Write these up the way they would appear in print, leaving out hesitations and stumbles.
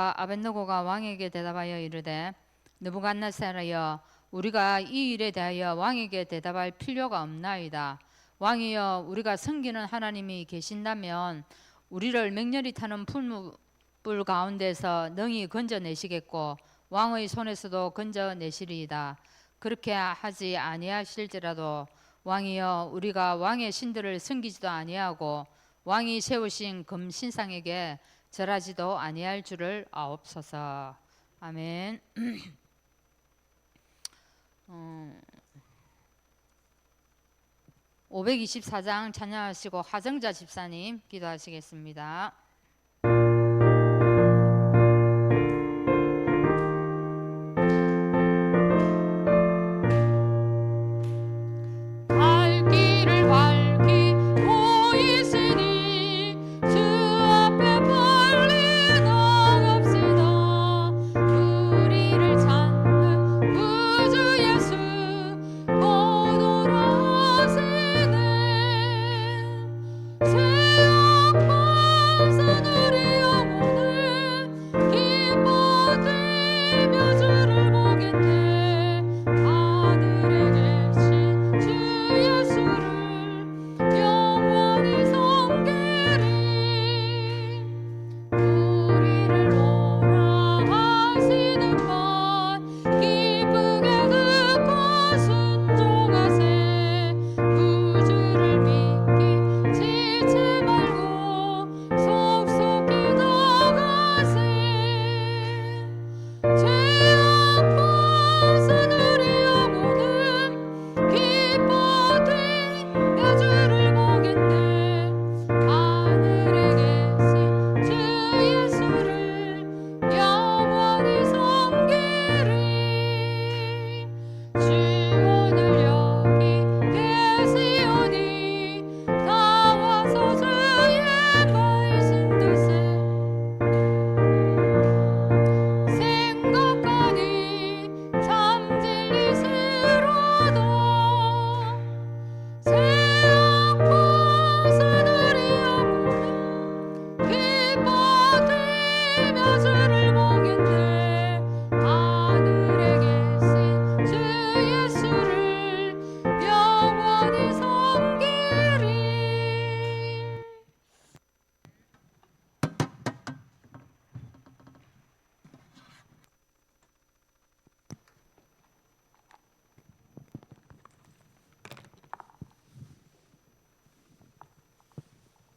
아벳느고가 왕에게 대답하여 이르되 느부갓네살이여 우리가 이 일에 대하여 왕에게 대답할 필요가 없나이다. 왕이여 우리가 섬기는 하나님이 계신다면 우리를 맹렬히 타는 풀무불 가운데서 능히 건져내시겠고 왕의 손에서도 건져내시리이다. 그렇게 하지 아니하실지라도 왕이여 우리가 왕의 신들을 섬기지도 아니하고 왕이 세우신 금 신상에게 절하지도 아니할 줄을 아옵소서. 아멘. 524장 찬양하시고 하정자 집사님 기도하시겠습니다.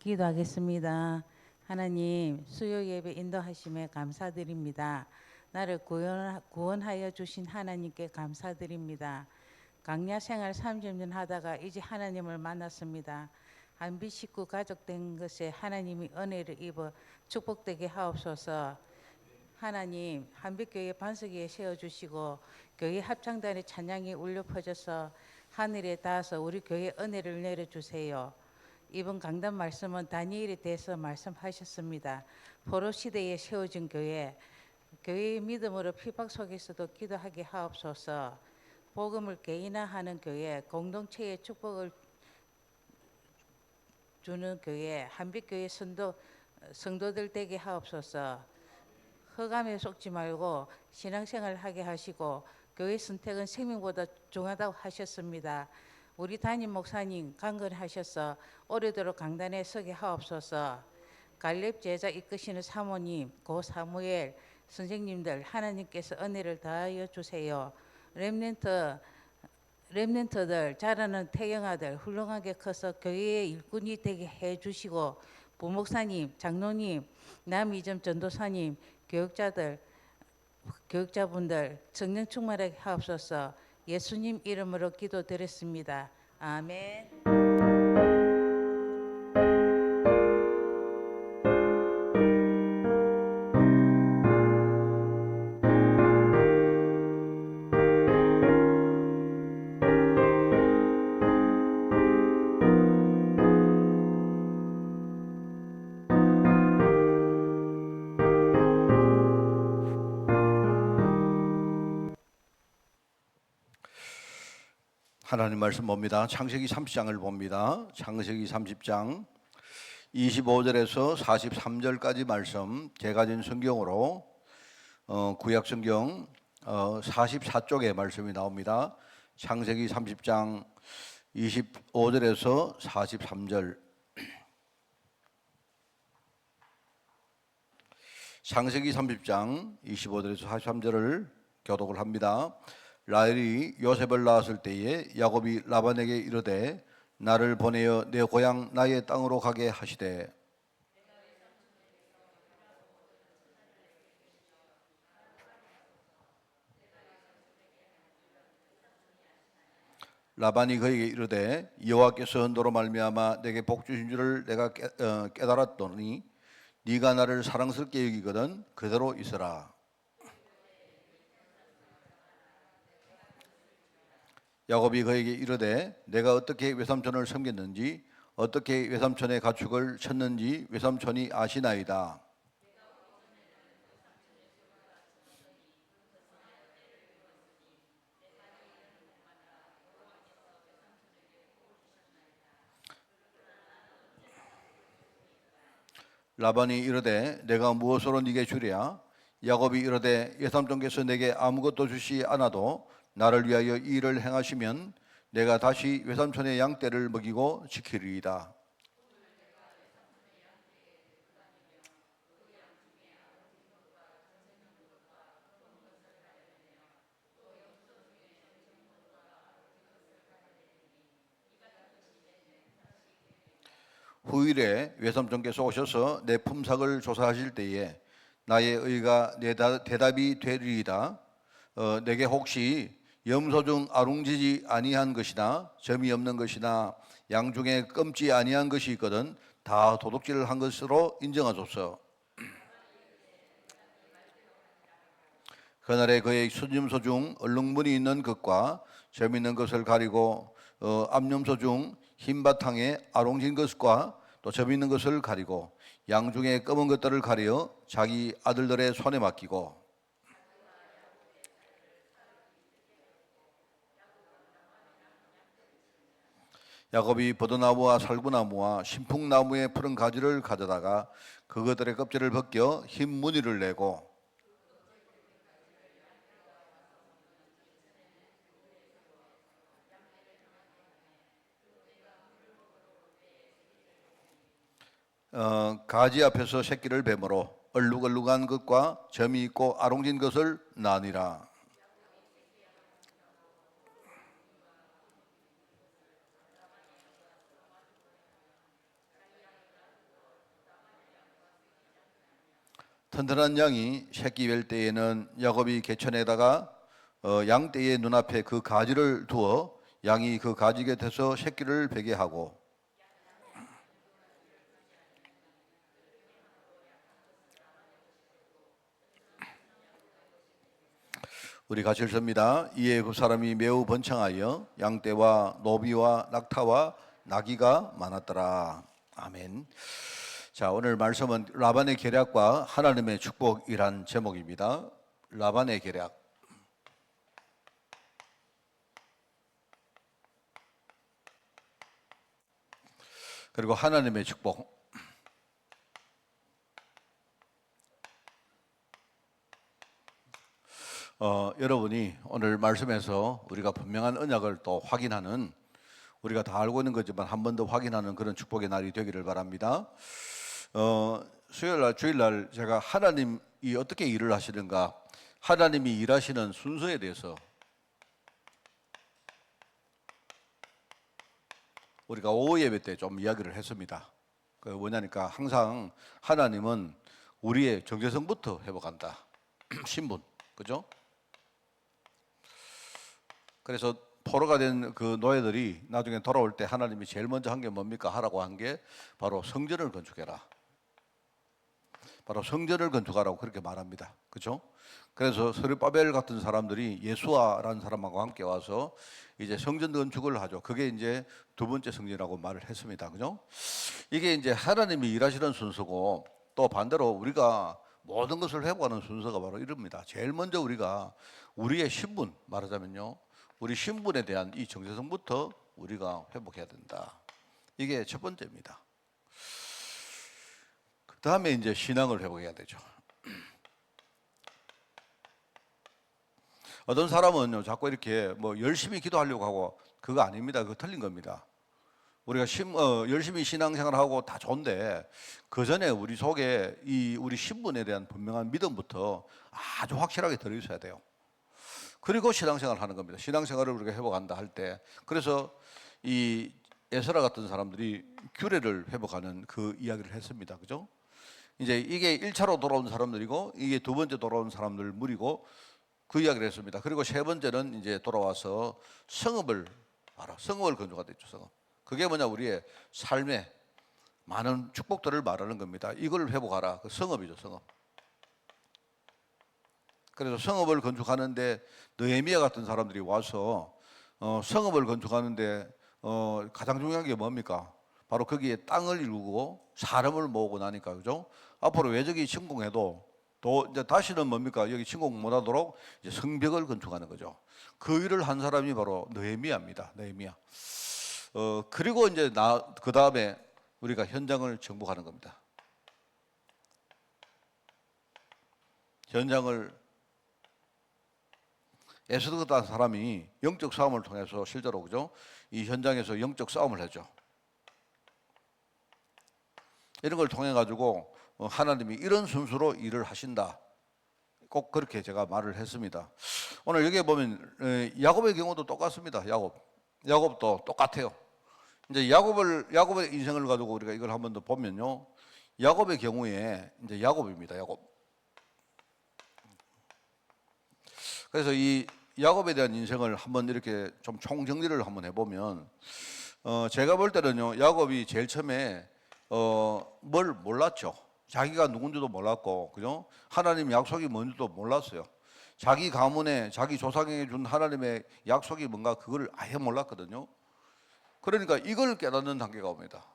기도하겠습니다. 하나님, 수요 예배 인도하심에 감사드립니다. 나를 구원하여 주신 하나님께 감사드립니다. 강야 생활 30년 하다가 이제 하나님을 만났습니다. 한빛 식구 가족 된 것에 하나님이 은혜를 입어 축복되게 하옵소서. 하나님, 한빛교회 반석위에 세워주시고 교회 합창단의 찬양이 울려 퍼져서 하늘에 닿아서 우리 교회에 은혜를 내려주세요. 이번 강단 말씀은 다니엘에 대해서 말씀하셨습니다. 포로 시대에 세워진 교회의 믿음으로 핍박 속에서도 기도하게 하옵소서. 복음을 개인화하는 교회, 공동체의 축복을 주는 교회, 한빛교회 성도들 되게 하옵소서. 흑암에 속지 말고 신앙생활 하게 하시고 교회 선택은 생명보다 중하다고 하셨습니다. 우리 담임 목사님 강건하셔서 오래도록 강단에 서게 하옵소서. 갈렙 제자 이끄시는 사모님, 고 사무엘 선생님들 하나님께서 은혜를 더하여 주세요. 렘넌트들 자라는 태영아들 훌륭하게 커서 교회의 일꾼이 되게 해주시고 부목사님, 장로님, 남이점 전도사님, 교육자분들 성령 충만하게 하옵소서. 예수님 이름으로 기도드렸습니다. 아멘. 하나님 말씀 봅니다. 창세기 30장을 봅니다. 창세기 30장 25절에서 43절까지 말씀 제가 준 성경으로 구약성경 44쪽에 말씀이 나옵니다. 창세기 30장 25절에서 43절. 창세기 30장 25절에서 43절을 교독을 합니다. 라헬이 요셉을 낳았을 때에 야곱이 라반에게 이르되 나를 보내어 내 고향 나의 땅으로 가게 하시되 라반이 그에게 이르되 여호와께서 너로 말미암아 내게 복 주신 줄을 내가 깨달았더니 네가 나를 사랑스럽게 여기거든 그대로 있어라. 야곱이 그에게 이르되 내가 어떻게 외삼촌을 섬겼는지 어떻게 외삼촌의 가축을 쳤는지 외삼촌이 아시나이다. 라반이 이르되 내가 무엇으로 네게 주랴? 야곱이 이르되 외삼촌께서 내게 아무것도 주시 않아도 나를 위하여 이 일을 행하시면 내가 다시 외삼촌의 양떼를 먹이고 지키리이다. 후일에 외삼촌께서 오셔서 내 품삯을 조사하실 때에 나의 의가 내 대답이 되리이다. 내게 혹시 염소 중 아룽지지 아니한 것이나 점이 없는 것이나 양 중에 검지 아니한 것이 있거든 다 도둑질을 한 것으로 인정하소서. 그날에 그의 순염소 중 얼룩무늬 있는 것과 점 있는 것을 가리고 암염소 중 흰 바탕에 아롱진 것과 또 점 있는 것을 가리고 양 중에 검은 것들을 가려 자기 아들들의 손에 맡기고 야곱이 버드나무와 살구나무와 신풍나무의 푸른 가지를 가져다가 그것들의 껍질을 벗겨 흰 무늬를 내고 가지 앞에서 새끼를 뱀으로 얼룩얼룩한 것과 점이 있고 아롱진 것을 나뉘라. 튼튼한 양이 새끼 뵐 때에는 야곱이 개천에다가 양떼의 눈앞에 그 가지를 두어 양이 그 가지 곁에서 새끼를 베게 하고 우리 같이 읽습니다. 이에 그 사람이 매우 번창하여 양떼와 노비와 낙타와 나귀가 많았더라. 아멘. 자, 오늘 말씀은 라반의 계략과 하나님의 축복이란 제목입니다. 라반의 계략. 그리고 하나님의 축복. 여러분이 오늘 말씀에서 우리가 분명한 언약을 또 확인하는 우리가 다 알고 있는 거지만 한 번 더 확인하는 그런 축복의 날이 되기를 바랍니다. 수요일날 주일날 제가 하나님이 어떻게 일을 하시는가 하나님이 일하시는 순서에 대해서 우리가 오후 예배 때 좀 이야기를 했습니다. 그 뭐냐니까 항상 하나님은 우리의 정체성부터 회복한다. 신분, 그죠? 그래서 포로가 된 그 노예들이 나중에 돌아올 때 하나님이 제일 먼저 한 게 뭡니까? 하라고 한 게 바로 성전을 건축해라. 바로 성전을 건축하라고 그렇게 말합니다. 그렇죠? 그래서 스룹바벨 같은 사람들이 예수아라는 사람하고 함께 와서 이제 성전 건축을 하죠. 그게 이제 두 번째 성전이라고 말을 했습니다. 그죠? 이게 이제 하나님이 일하시는 순서고 또 반대로 우리가 모든 것을 회복하는 순서가 바로 이럽니다. 제일 먼저 우리가 우리의 신분 말하자면요. 우리 신분에 대한 이 정체성부터 우리가 회복해야 된다. 이게 첫 번째입니다. 그 다음에 이제 신앙을 회복해야 되죠. 어떤 사람은요 자꾸 이렇게 뭐 열심히 기도하려고 하고 그거 아닙니다. 그거 틀린 겁니다. 우리가 열심히 신앙생활하고 다 좋은데 그 전에 우리 속에 이 우리 신분에 대한 분명한 믿음부터 아주 확실하게 들어 있어야 돼요. 그리고 신앙생활을 하는 겁니다. 신앙생활을 우리가 회복한다 할 때 그래서 이 에스라 같은 사람들이 규례를 회복하는 그 이야기를 했습니다. 그죠? 이제 이게 1차로 돌아온 사람들이고 이게 두 번째 돌아온 사람들 무리고 그 이야기를 했습니다. 그리고 세 번째는 이제 돌아와서 성읍을 건축하다 했죠. 성읍. 그게 뭐냐 우리의 삶에 많은 축복들을 말하는 겁니다. 이걸 회복하라. 그 성읍이죠. 성읍. 그래서 성읍을 건축하는데 느헤미야 같은 사람들이 와서 성읍을 건축하는데 가장 중요한 게 뭡니까? 바로 거기에 땅을 이루고 사람을 모으고 나니까 그죠? 앞으로 외적이 침공해도 또 이제 다시는 뭡니까? 여기 침공 못하도록 이제 성벽을 건축하는 거죠. 그 일을 한 사람이 바로 느헤미야입니다. 느헤미야. 그리고 이제 그 다음에 우리가 현장을 정복하는 겁니다. 현장을 에스더라는 사람이 영적 싸움을 통해서 실제로 그죠? 이 현장에서 영적 싸움을 했죠. 이런 걸 통해 가지고 하나님이 이런 순서로 일을 하신다. 꼭 그렇게 제가 말을 했습니다. 오늘 여기에 보면 야곱의 경우도 똑같습니다. 야곱도 똑같아요. 이제 야곱의 인생을 가지고 우리가 이걸 한 번 더 보면요. 야곱의 경우에 이제 야곱입니다. 야곱. 그래서 이 야곱에 대한 인생을 한번 이렇게 좀 총정리를 한번 해보면 제가 볼 때는요. 야곱이 제일 처음에 뭘 몰랐죠. 자기가 누군지도 몰랐고, 그죠? 하나님 약속이 뭔지도 몰랐어요. 자기 가문에 자기 조상에게 준 하나님의 약속이 뭔가 그걸 아예 몰랐거든요. 그러니까 이걸 깨닫는 단계가 옵니다.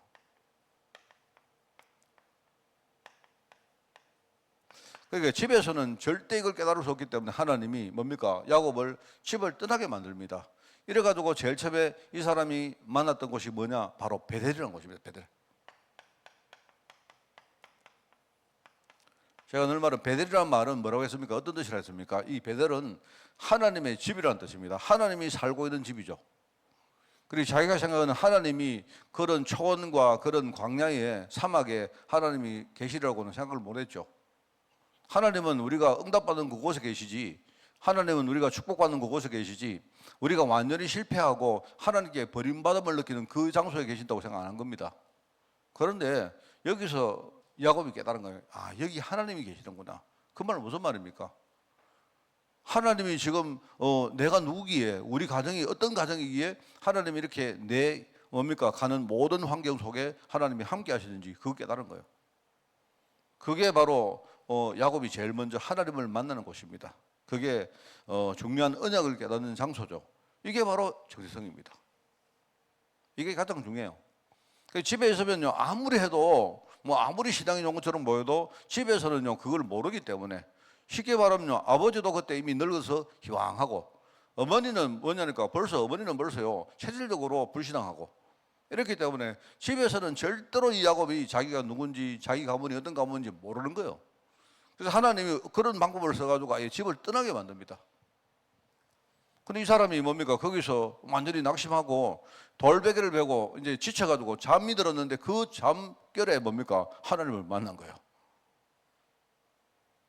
그러니까 집에서는 절대 이걸 깨달을 수 없기 때문에 하나님이 뭡니까? 야곱을 집을 떠나게 만듭니다. 이래가지고 제일 처음에 이 사람이 만났던 곳이 뭐냐? 바로 베델이라는 곳입니다. 베델. 제가 늘 말은 베델이라는 말은 뭐라고 했습니까? 어떤 뜻이라 했습니까? 이 베델은 하나님의 집이라는 뜻입니다. 하나님이 살고 있는 집이죠. 그리고 자기가 생각하는 하나님이 그런 초원과 그런 광야에 사막에 하나님이 계시라고는 생각을 못했죠. 하나님은 우리가 응답받은 그곳에 계시지, 하나님은 우리가 축복받는 그곳에 계시지, 우리가 완전히 실패하고 하나님께 버림받음을 느끼는 그 장소에 계신다고 생각 안 한 겁니다. 그런데 여기서 야곱이 깨달은 거예요. 아, 여기 하나님이 계시는구나. 그 말은 무슨 말입니까? 하나님이 지금 내가 누구기에, 우리 가정이 어떤 가정이기에 하나님이 이렇게 뭡니까? 가는 모든 환경 속에 하나님이 함께 하시는지 그거 깨달은 거예요. 그게 바로 야곱이 제일 먼저 하나님을 만나는 곳입니다. 그게 중요한 언약을 깨닫는 장소죠. 이게 바로 정체성입니다. 이게 가장 중요해요. 집에 있으면요, 아무리 해도 아무리 신앙이 좋은 것처럼 보여도 집에서는요 그걸 모르기 때문에 쉽게 말하면요 아버지도 그때 이미 늙어서 희왕하고 어머니는 뭐냐니까 어머니는 벌써요 체질적으로 불신앙하고 이렇기 때문에 집에서는 절대로 이 야곱이 자기가 누군지 자기 가문이 어떤 가문인지 모르는 거예요. 그래서 하나님이 그런 방법을 써가지고 아예 집을 떠나게 만듭니다. 근데 이 사람이 뭡니까? 거기서 완전히 낙심하고 돌베개를 베고 이제 지쳐가지고 잠이 들었는데 그 잠결에 뭡니까? 하나님을 만난 거예요.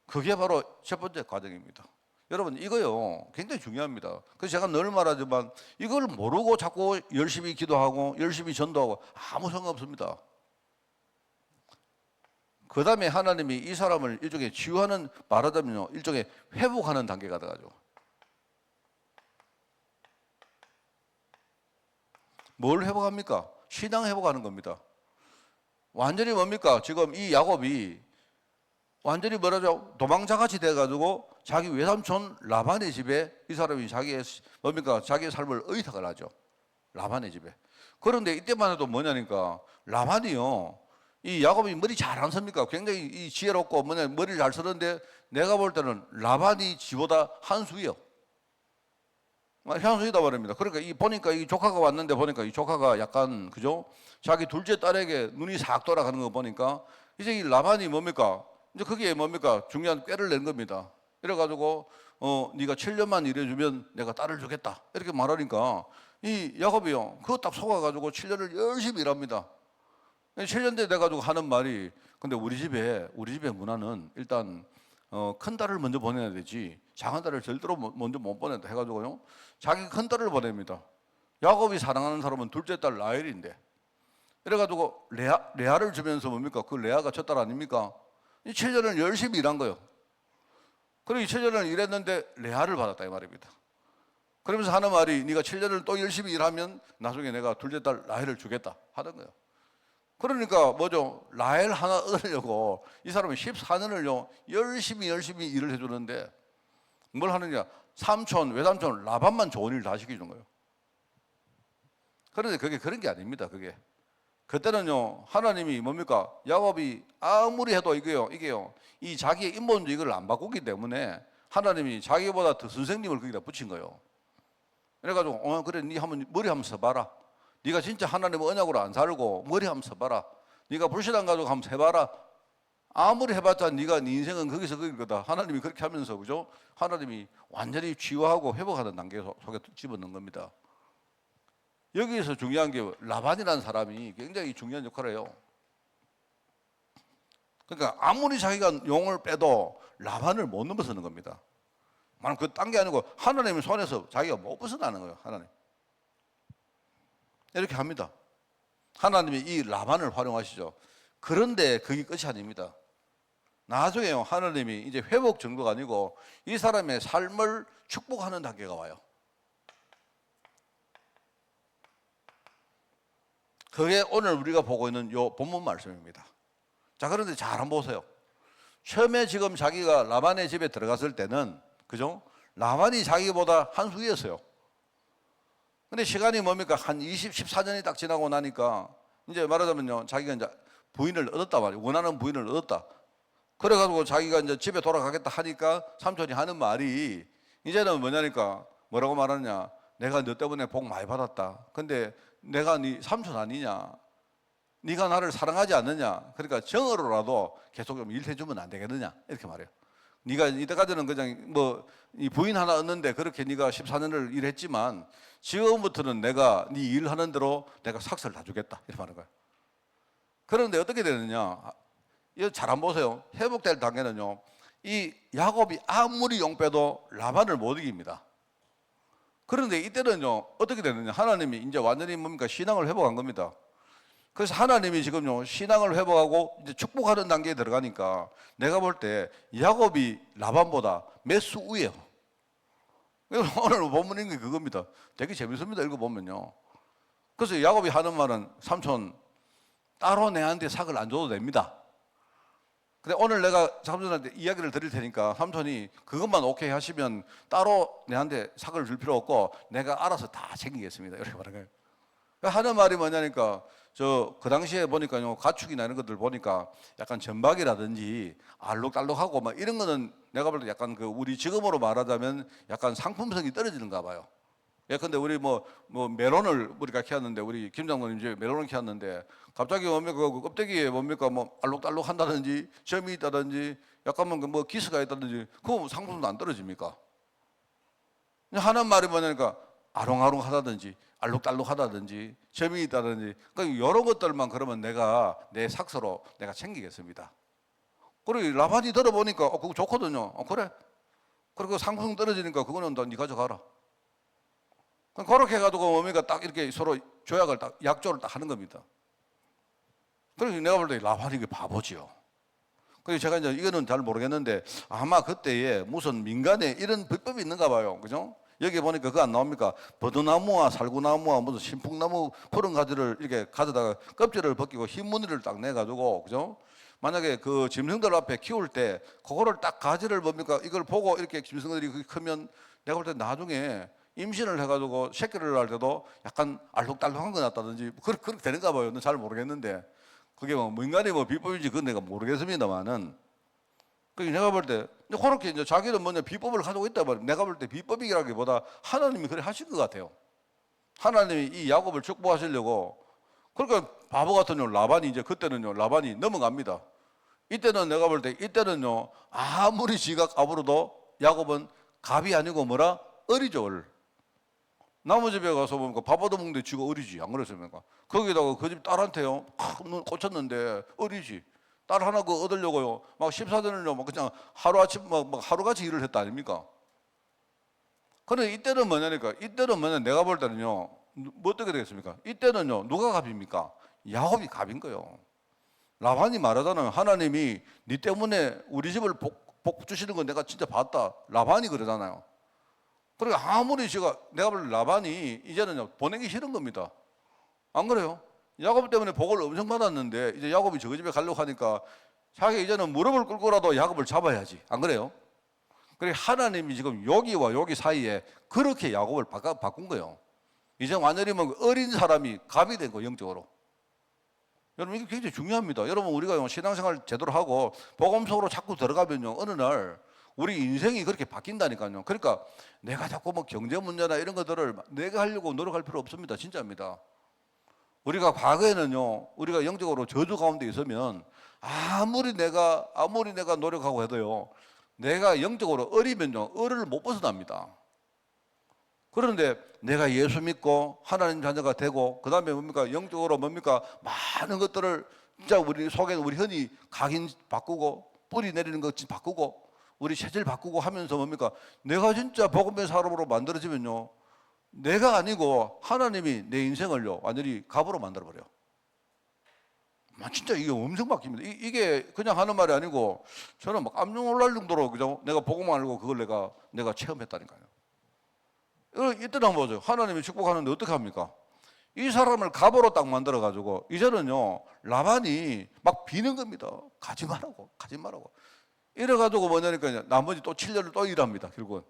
그게 바로 첫 번째 과정입니다. 여러분 이거요 굉장히 중요합니다. 그래서 제가 늘 말하지만 이걸 모르고 자꾸 열심히 기도하고 열심히 전도하고 아무 상관없습니다. 그 다음에 하나님이 이 사람을 일종의 치유하는, 말하자면요 일종의 회복하는 단계가 돼가지고 뭘 회복합니까? 신앙 회복하는 겁니다. 완전히 뭡니까? 지금 이 야곱이 완전히 뭐라죠? 도망자같이 돼가지고 자기 외삼촌 라반의 집에 이 사람이 자기의 삶을 의탁을 하죠. 라반의 집에. 그런데 이때만 해도 뭐냐니까 라반이요. 이 야곱이 머리 잘 안 씁니까? 굉장히 이 지혜롭고 머리를 잘 쓰는데 내가 볼 때는 라반이 지보다 한 수요. 향수이다 말입니다. 그러니까 보니까 이 조카가 왔는데 보니까 이 조카가 약간 그죠? 자기 둘째 딸에게 눈이 싹 돌아가는 거 보니까 이제 이 라반이 뭡니까? 이제 그게 뭡니까? 중요한 꾀를 낸 겁니다. 이래가지고 네가 7년만 일해주면 내가 딸을 주겠다 이렇게 말하니까 이 야곱이요 그거 딱 속아가지고 7년을 열심히 일합니다. 7년 돼 돼가지고 하는 말이 근데 우리 집의 문화는 일단 큰 딸을 먼저 보내야 되지 작은 딸을 절대로 먼저 못 보낸다 해가지고요 자기 큰 딸을 보냅니다. 야곱이 사랑하는 사람은 둘째 딸 라헬인데 이래가지고 레아를 주면서 뭡니까? 그 레아가 첫 딸 아닙니까? 이 7년을 열심히 일한 거예요. 그리고 이 7년을 일했는데 레아를 받았다 이 말입니다. 그러면서 하는 말이 네가 7년을 또 열심히 일하면 나중에 내가 둘째 딸 라헬을 주겠다 하는 거예요. 그러니까 뭐죠? 라헬 하나 얻으려고 이 사람이 14년을요 열심히 일을 해주는데 뭘 하느냐? 외삼촌 라반만 좋은 일 다 시켜주는 거예요. 그런데 그게 그런 게 아닙니다. 그때는요 하나님이 뭡니까? 야곱이 아무리 해도 이게요 이 자기의 인본주의 이걸 안 바꾸기 때문에 하나님이 자기보다 더 선생님을 거기다 붙인 거예요. 그래가지고 그래 네 한번 머리 한번 써봐라. 네가 진짜 하나님 언약으로 안 살고 머리 한번 써봐라. 네가 불신앙 가지고 한번 해봐라. 아무리 해봤자 네 인생은 거기서 거길 거다. 하나님이 그렇게 하면서 그죠? 하나님이 완전히 치유하고 회복하는 단계 속에 집어넣는 겁니다. 여기에서 중요한 게 라반이라는 사람이 굉장히 중요한 역할을 해요. 그러니까 아무리 자기가 용을 빼도 라반을 못 넘어서는 겁니다. 만약 딴 게 아니고 하나님의 손에서 자기가 못 벗어나는 거예요. 하나님 이렇게 합니다. 하나님이 이 라반을 활용하시죠. 그런데 그게 끝이 아닙니다. 나중에요 하나님이 이제 회복 정도가 아니고 이 사람의 삶을 축복하는 단계가 와요. 그게 오늘 우리가 보고 있는 요 본문 말씀입니다. 자, 그런데 잘 한번 보세요. 처음에 지금 자기가 라반의 집에 들어갔을 때는 그죠? 라반이 자기보다 한 수 위였어요. 근데 시간이 뭡니까? 한 14년이 딱 지나고 나니까 이제 말하자면요 자기가 이제 부인을 얻었다 말이에요. 원하는 부인을 얻었다. 그래가지고 자기가 이제 집에 돌아가겠다 하니까 삼촌이 하는 말이 이제는 뭐냐니까 뭐라고 말하느냐? 내가 너 때문에 복 많이 받았다. 근데 내가 네 삼촌 아니냐? 네가 나를 사랑하지 않느냐? 그러니까 정으로라도 계속 좀 일해주면 안 되겠느냐? 이렇게 말해요. 네가 이때까지는 그냥 이 부인 하나 얻는데 그렇게 네가 14년을 일했지만 지금부터는 내가 네 일하는 대로 내가 삭스를 다 주겠다. 이렇게 말하는 거예요. 그런데 어떻게 되느냐? 이거 잘 안 보세요. 회복될 단계는요. 이 야곱이 아무리 용 빼도 라반을 못 이깁니다. 그런데 이때는요 어떻게 되느냐? 하나님이 이제 완전히 뭡니까? 신앙을 회복한 겁니다. 그래서 하나님이 지금요 신앙을 회복하고 이제 축복하는 단계에 들어가니까 내가 볼 때 야곱이 라반보다 몇 수 위에요. 오늘 본문인 게 그겁니다. 되게 재밌습니다. 읽어보면요. 그래서 야곱이 하는 말은 삼촌 따로 내한테 삭을 안 줘도 됩니다. 근데 오늘 내가 삼촌한테 이야기를 드릴 테니까 삼촌이 그것만 오케이 하시면 따로 내한테 삭을 줄 필요 없고 내가 알아서 다 챙기겠습니다. 이렇게 말하는 거예요. 하는 말이 뭐냐니까 그 당시에 보니까요 가축이나 이런 것들 보니까 약간 전박이라든지 알록달록하고 막 이런 거는 내가 볼 때 약간 우리 지금으로 말하자면 약간 상품성이 떨어지는가 봐요. 예컨대 우리 메론을 우리가 키웠는데 우리 김 장모님 집에 메론을 키웠는데 갑자기 뭡니까 그 껍데기에 뭡니까 알록달록 한다든지 점이 있다든지 약간 기스가 있다든지 그거 상품도 안 떨어집니까? 하는 말이 뭐냐니까 아롱아롱하다든지 알록달록하다든지 점이 있다든지 그러니까 여러 것들만 그러면 내가 내 삭스로 내가 챙기겠습니다. 그리고 라반이 들어보니까 그거 좋거든요. 그래. 그리고 상품 떨어지니까 그거는 네 가져가라. 그렇게 해가지고 뭡니까 딱 이렇게 서로 조약을 딱 약조를 딱 하는 겁니다. 그래서 내가 볼 때 라반이 바보지요. 그래서 제가 이제 이거는 잘 모르겠는데 아마 그때에 무슨 민간에 이런 비법이 있는가 봐요. 그죠? 여기 보니까 그거 안 나옵니까? 버드나무와 살구나무와 무슨 신풍나무 푸른 가지를 이렇게 가져다가 껍질을 벗기고 흰 무늬를 딱 내가지고 그죠? 만약에 그 짐승들 앞에 키울 때 그거를 딱 가지를 뭡니까? 이걸 보고 이렇게 짐승들이 크면 내가 볼 때 나중에 임신을 해가지고 새끼를 낳을 때도 약간 알록달록한 거 났다든지 그렇게 되는가 봐요. 잘 모르겠는데 그게 민간의 비법인지 그건 내가 모르겠습니다만은 내가 볼 때 그렇게 이제 자기는 비법을 가지고 있다 말이에요. 내가 볼 때 비법이라기보다 하나님이 그래 하신 것 같아요. 하나님이 이 야곱을 축복하시려고. 그러니까 바보 같은 라반이 이제 그때는요 라반이 넘어갑니다. 이때는 내가 볼 때 이때는요 아무리 지가 까불어도 야곱은 갑이 아니고 뭐라? 을이죠, 을. 나무 집에 가서 보니까 밥 얻어먹는데 쥐가 을이지. 안 그랬습니까? 거기다가 그 집 딸한테요, 눈 꽂혔는데 을이지. 딸 하나 그 얻으려고요. 막 14년을요, 막 그냥 하루아침 막 하루같이 일을 했다 아닙니까? 그런데 이때는 뭐냐니까? 이때는 뭐냐? 내가 볼 때는요, 뭐 어떻게 되겠습니까? 이때는요, 누가 갑입니까? 야곱이 갑인 거예요. 라반이 말하잖아요. 하나님이 네 때문에 우리 집을 복 주시는 건 내가 진짜 봤다. 라반이 그러잖아요. 그러니까 아무리 내가 볼 때 라반이 이제는요, 보내기 싫은 겁니다. 안 그래요? 야곱 때문에 복을 엄청 받았는데 이제 야곱이 저기 집에 가려고 하니까 자기 이제는 무릎을 꿇고라도 야곱을 잡아야지. 안 그래요? 그래 하나님이 지금 여기와 여기 사이에 그렇게 야곱을 바꾼 거예요. 이제 완전히 뭐 어린 사람이 갑이 된 거예요, 영적으로. 여러분 이게 굉장히 중요합니다. 여러분 우리가 신앙생활 제대로 하고 복음 속으로 자꾸 들어가면요, 어느 날 우리 인생이 그렇게 바뀐다니까요. 그러니까 내가 자꾸 뭐 경제 문제나 이런 것들을 내가 하려고 노력할 필요 없습니다. 진짜입니다. 우리가 과거에는요, 우리가 영적으로 저주 가운데 있으면 아무리 내가 노력하고 해도요, 내가 영적으로 어리면요, 을을 못 벗어납니다. 그런데 내가 예수 믿고 하나님 자녀가 되고 그 다음에 뭡니까? 영적으로 뭡니까? 많은 것들을 진짜 우리 속에는 우리 흔히 각인 바꾸고 뿌리 내리는 것 바꾸고 우리 체질 바꾸고 하면서 뭡니까? 내가 진짜 복음의 사람으로 만들어지면요, 내가 아니고 하나님이 내 인생을요 완전히 갑으로 만들어버려요. 진짜 이게 엄청 바뀝니다. 이게 그냥 하는 말이 아니고 저는 막 깜짝 놀랄 정도로 그죠? 내가 복음 알고 그걸 내가 체험했다니까요. 이때 한번 보세요. 하나님이 축복하는데 어떻게 합니까? 이 사람을 갑으로 딱 만들어 가지고 이제는요 라반이 막 비는 겁니다. 가지 말라고. 이래 가지고 뭐냐니까 나머지 또 7년을 또 일합니다. 결국은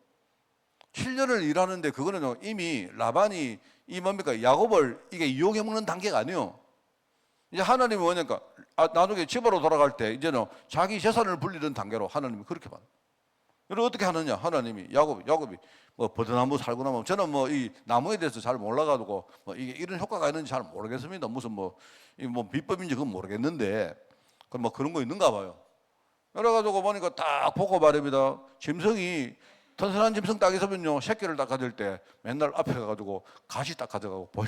7년을 일하는데 그거는요 이미 라반이 이 뭡니까? 야곱을 이게 이용해 먹는 단계가 아니에요. 이제 하나님이 뭐냐니까 나중에 집으로 돌아갈 때 이제는 자기 재산을 불리는 단계로 하나님이 그렇게 봐요. 그리고 어떻게 하느냐? 하나님이 야곱이 뭐 버드나무 살고 나면 저는 뭐 이 나무에 대해서 잘 몰라가지고 뭐 이게 이런 효과가 있는지 잘 모르겠습니다. 무슨 뭐 비법인지 그건 모르겠는데 그 뭐 그런 거 있는가 봐요. 그래가지고 보니까 딱 보고 말입니다. 짐승이 튼튼한 짐승 딱 있으면요 새끼를 딱 가질 때 맨날 앞에 가가지고 가시 딱 가져가고 보이.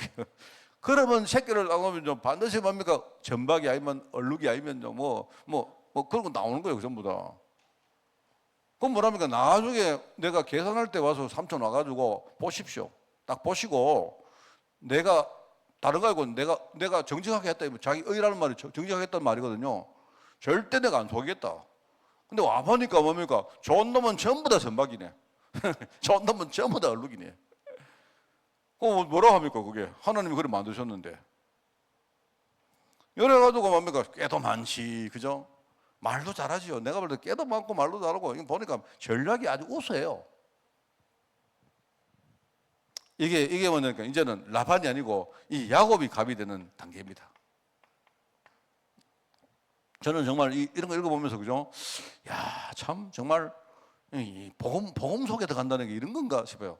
그러면 새끼를 나오면 좀 반드시 뭡니까? 전박이 아니면 얼룩이 아니면요 뭐 그런 거 나오는 거예요 전부 다. 그럼 뭐랍니까? 나중에 내가 계산할 때 와서 삼촌 와가지고 보십시오. 딱 보시고 내가 다른 거 알고 내가 정직하게 했다. 자기 의라는 말이 정직하게 했다는 말이거든요. 절대 내가 안 속이겠다. 근데 와보니까 뭡니까? 좋은 놈은 전부 다 선박이네. 좋은 놈은 전부 다 얼룩이네. 뭐라 합니까 그게? 하나님이 그래 만드셨는데. 이래가지고 뭡니까? 깨도 많지, 그죠? 말도 잘하지요. 내가 볼 때 깨도 많고 말도 잘하고 이거 보니까 전략이 아주 우수해요. 이게 뭐냐니까 이제는 라반이 아니고 이 야곱이 갑이 되는 단계입니다. 저는 정말 이런 거 읽어보면서 그죠? 야, 참 정말 이 복음 속에 들어간다는 게 이런 건가 싶어요.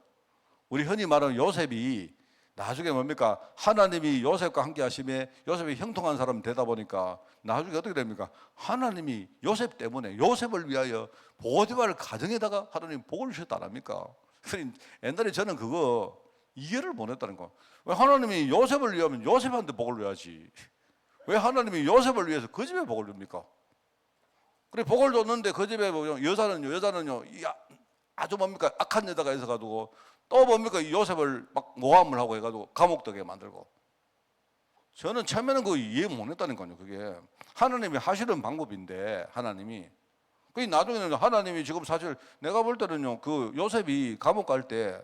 우리 흔히 말하는 요셉이 나중에 뭡니까? 하나님이 요셉과 함께 하심에 요셉이 형통한 사람 되다 보니까 나중에 어떻게 됩니까? 하나님이 요셉 때문에 요셉을 위하여 보디발 가정에다가 하나님 복을 주셨다 안 합니까? 옛날에 저는 그거 이해를 못했다는 거. 왜 하나님이 요셉을 위하면 요셉한테 복을 줘야지. 왜 하나님이 요셉을 위해서 그 집에 복을 줍니까? 그래 복을 줬는데 그 집에 여자는요 아주 뭡니까? 악한 여자가 있어가지고 또 뭡니까? 요셉을 막 모함을 하고 해가지고 감옥 들게 만들고. 저는 처음에는 그거 이해 못했다니까요. 그게 하나님이 하시는 방법인데 하나님이 그 나중에는 하나님이 지금 사실 내가 볼 때는요 그 요셉이 감옥 갈 때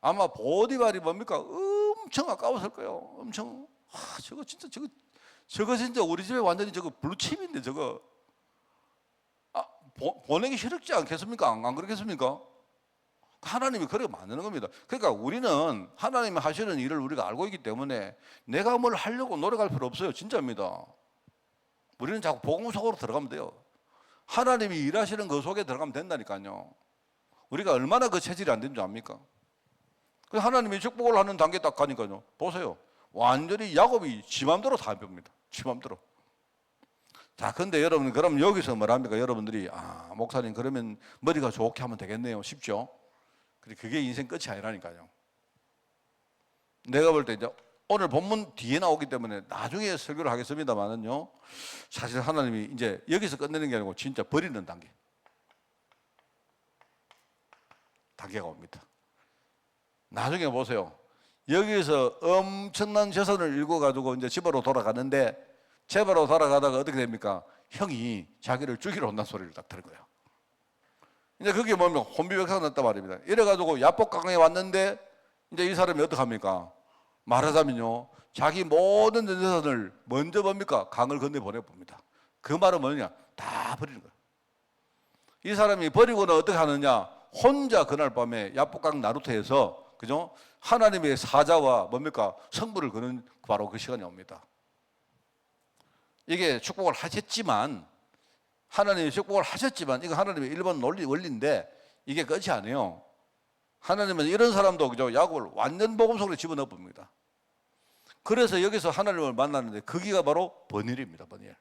아마 보디발이 뭡니까? 엄청 아까웠을 거예요. 엄청 저거 진짜 우리 집에 완전히 저거 블루칩인데 저거 보내기 싫지 않겠습니까? 안 그렇겠습니까? 하나님이 그렇게 만드는 겁니다. 그러니까 우리는 하나님이 하시는 일을 우리가 알고 있기 때문에 내가 뭘 하려고 노력할 필요 없어요. 진짜입니다. 우리는 자꾸 복음 속으로 들어가면 돼요. 하나님이 일하시는 그 속에 들어가면 된다니까요. 우리가 얼마나 그 체질이 안 된 줄 압니까? 하나님이 축복을 하는 단계 딱 가니까요. 보세요. 완전히 야곱이 지 맘대로 다 해봅니다. 지 맘대로. 자, 근데 여러분, 그럼 여기서 뭐랍니까? 여러분들이, 목사님, 그러면 머리가 좋게 하면 되겠네요. 쉽죠? 근데 그게 인생 끝이 아니라니까요. 내가 볼 때 이제 오늘 본문 뒤에 나오기 때문에 나중에 설교를 하겠습니다만은요, 사실 하나님이 이제 여기서 끝내는 게 아니고 진짜 버리는 단계가 옵니다. 나중에 보세요. 여기서 엄청난 재산을 읽어가지고 이제 집으로 돌아가는데, 집으로 돌아가다가 어떻게 됩니까? 형이 자기를 죽이러 온다는 소리를 딱 들은 거예요. 이제 그게 뭐냐면 혼비백산 났단 말입니다. 이래가지고 야복강에 왔는데 이제 이 사람이 어떡합니까? 말하자면요, 자기 모든 재산을 먼저 뭡니까? 강을 건너 보내봅니다. 그 말은 뭐냐? 다 버리는 거예요. 이 사람이 버리고는 어떻게 하느냐? 혼자 그날 밤에 야복강 나루터에서, 그죠? 하나님의 사자와 뭡니까? 성부를 거는 바로 그 시간이 옵니다. 이게 축복을 하셨지만, 하나님이 축복을 하셨지만, 이거 하나님의 일반 원리인데 이게 끝이 아니에요. 하나님은 이런 사람도, 그죠? 야곱을 완전 복음 속으로 집어넣어 봅니다. 그래서 여기서 하나님을 만나는데 거기가 바로 버닐입니다. 버닐.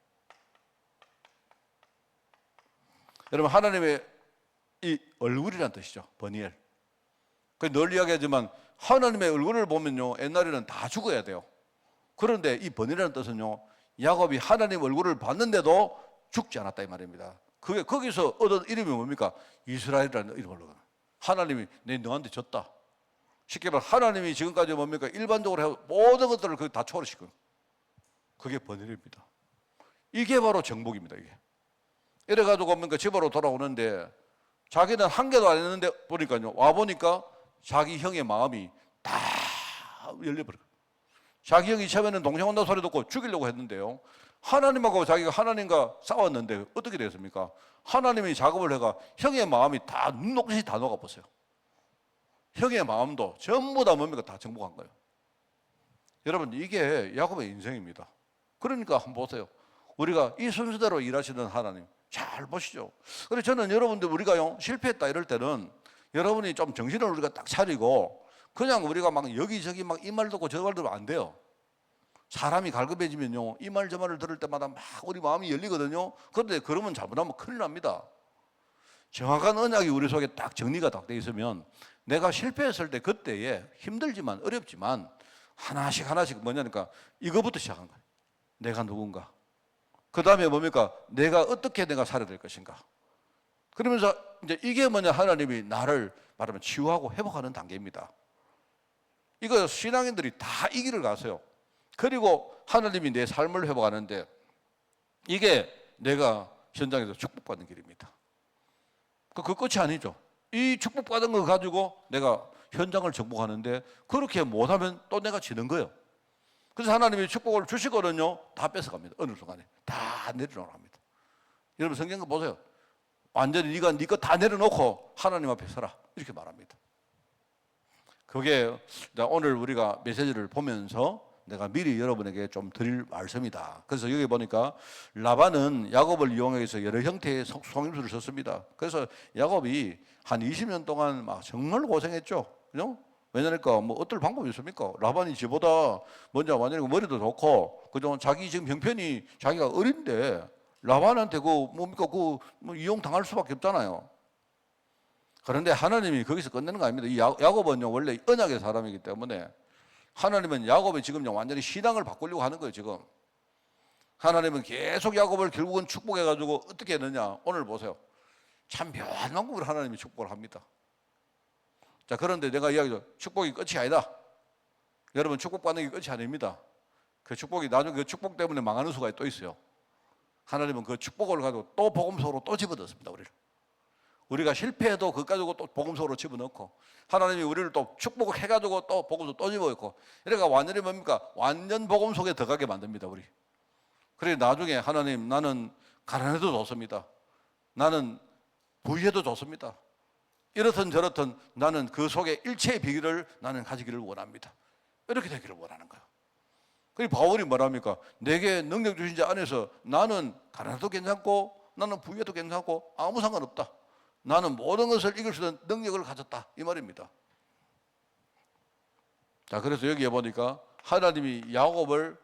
여러분, 하나님의 이 얼굴이란 뜻이죠. 버닐. 늘 이야기하지만 하나님의 얼굴을 보면요, 옛날에는 다 죽어야 돼요. 그런데 이 번이라는 뜻은요, 야곱이 하나님 얼굴을 봤는데도 죽지 않았다 이 말입니다. 그게 거기서 얻은 이름이 뭡니까? 이스라엘이라는 이름을 얻어요. 하나님이 내 너한테 졌다. 쉽게 말해 하나님이 지금까지 뭡니까? 일반적으로 해 모든 것들을 거기 다 초월시키고, 그게 번일입니다. 이게 바로 정복입니다. 이게. 이래가지고 뭡니까? 집으로 돌아오는데 자기는 한 개도 안 했는데 보니까요, 와 보니까 자기 형의 마음이 다 열려버려요. 자기 형이 처음에는 동생 온다 소리 듣고 죽이려고 했는데요, 하나님하고 자기가 하나님과 싸웠는데 어떻게 됐습니까? 하나님이 작업을 해가 형의 마음이 다 눈녹듯이 다 녹아버렸어요. 형의 마음도 전부 다 뭡니까? 다 정복한 거예요. 여러분, 이게 야곱의 인생입니다. 그러니까 한번 보세요. 우리가 이 순서대로 일하시는 하나님 잘 보시죠. 그래서 저는 여러분들 우리가요, 실패했다 이럴 때는 여러분이 좀 정신을 우리가 딱 차리고, 그냥 우리가 막 여기저기 막 이 말 듣고 저 말 들으면 안 돼요. 사람이 갈급해지면요, 이 말 저 말을 들을 때마다 막 우리 마음이 열리거든요. 그런데 그러면 잘못하면 큰일 납니다. 정확한 언약이 우리 속에 딱 정리가 딱 돼 있으면, 내가 실패했을 때 그때에 힘들지만 어렵지만 하나씩 뭐냐니까 이거부터 시작한 거예요. 내가 누군가, 그 다음에 뭡니까? 내가 어떻게 내가 살아야 될 것인가. 그러면서 이제 이게 뭐냐? 하나님이 나를 말하면 치유하고 회복하는 단계입니다. 이거 신앙인들이 다 이 길을 가세요. 그리고 하나님이 내 삶을 회복하는데, 이게 내가 현장에서 축복받는 길입니다. 그 끝이 아니죠. 이 축복받은 거 가지고 내가 현장을 정복하는데, 그렇게 못하면 또 내가 지는 거예요. 그래서 하나님이 축복을 주시거든요, 다 뺏어갑니다. 어느 순간에 다 내려놓으라 합니다. 여러분, 성경 보세요. 완전히 네가 네 것 다 내려놓고 하나님 앞에 서라, 이렇게 말합니다. 그게 오늘 우리가 메시지를 보면서 내가 미리 여러분에게 좀 드릴 말씀이다. 그래서 여기 보니까 라반은 야곱을 이용해서 여러 형태의 속임수를 썼습니다. 그래서 야곱이 한 20년 동안 막 정말 고생했죠. 그죠? 왜냐니까 뭐 어떨 방법이 있습니까? 라반이 지보다 먼저 완전히 머리도 좋고, 그죠? 자기 지금 형편이 자기가 어린데 라반한테 뭡니까? 뭐 이용 당할 수밖에 없잖아요. 그런데 하나님이 거기서 끝내는 거 아닙니다. 이 야곱은요, 원래 언약의 사람이기 때문에 하나님은 야곱이 지금 완전히 신앙을 바꾸려고 하는 거예요. 지금 하나님은 계속 야곱을 결국은 축복해가지고 어떻게 했느냐? 오늘 보세요. 참 묘한 방법으로 하나님이 축복을 합니다. 자, 그런데 내가 이야기죠. 축복이 끝이 아니다. 여러분, 축복받는 게 끝이 아닙니다. 그 축복이 나중에 그 축복 때문에 망하는 수가 또 있어요. 하나님은 그 축복을 가지고 또 복음속으로 또 집어넣습니다. 우리가 실패해도 그거 가지고 또 복음속으로 집어넣고, 하나님이 우리를 또 축복을 해가지고 또 복음속으로 또 집어넣고, 이러니까 완전히 뭡니까? 완전 복음 속에 들어가게 만듭니다. 우리. 그래 나중에 하나님, 나는 가난해도 좋습니다. 나는 부유해도 좋습니다. 이렇든 저렇든 나는 그 속에 일체의 비결을 나는 가지기를 원합니다. 이렇게 되기를 원하는 거예요. 그리고 바울이 뭐랍니까? 내게 능력 주신 자 안에서 나는 가난해도 괜찮고 나는 부유해도 괜찮고 아무 상관없다. 나는 모든 것을 이길 수 있는 능력을 가졌다, 이 말입니다. 자, 그래서 여기에 보니까 하나님이 야곱을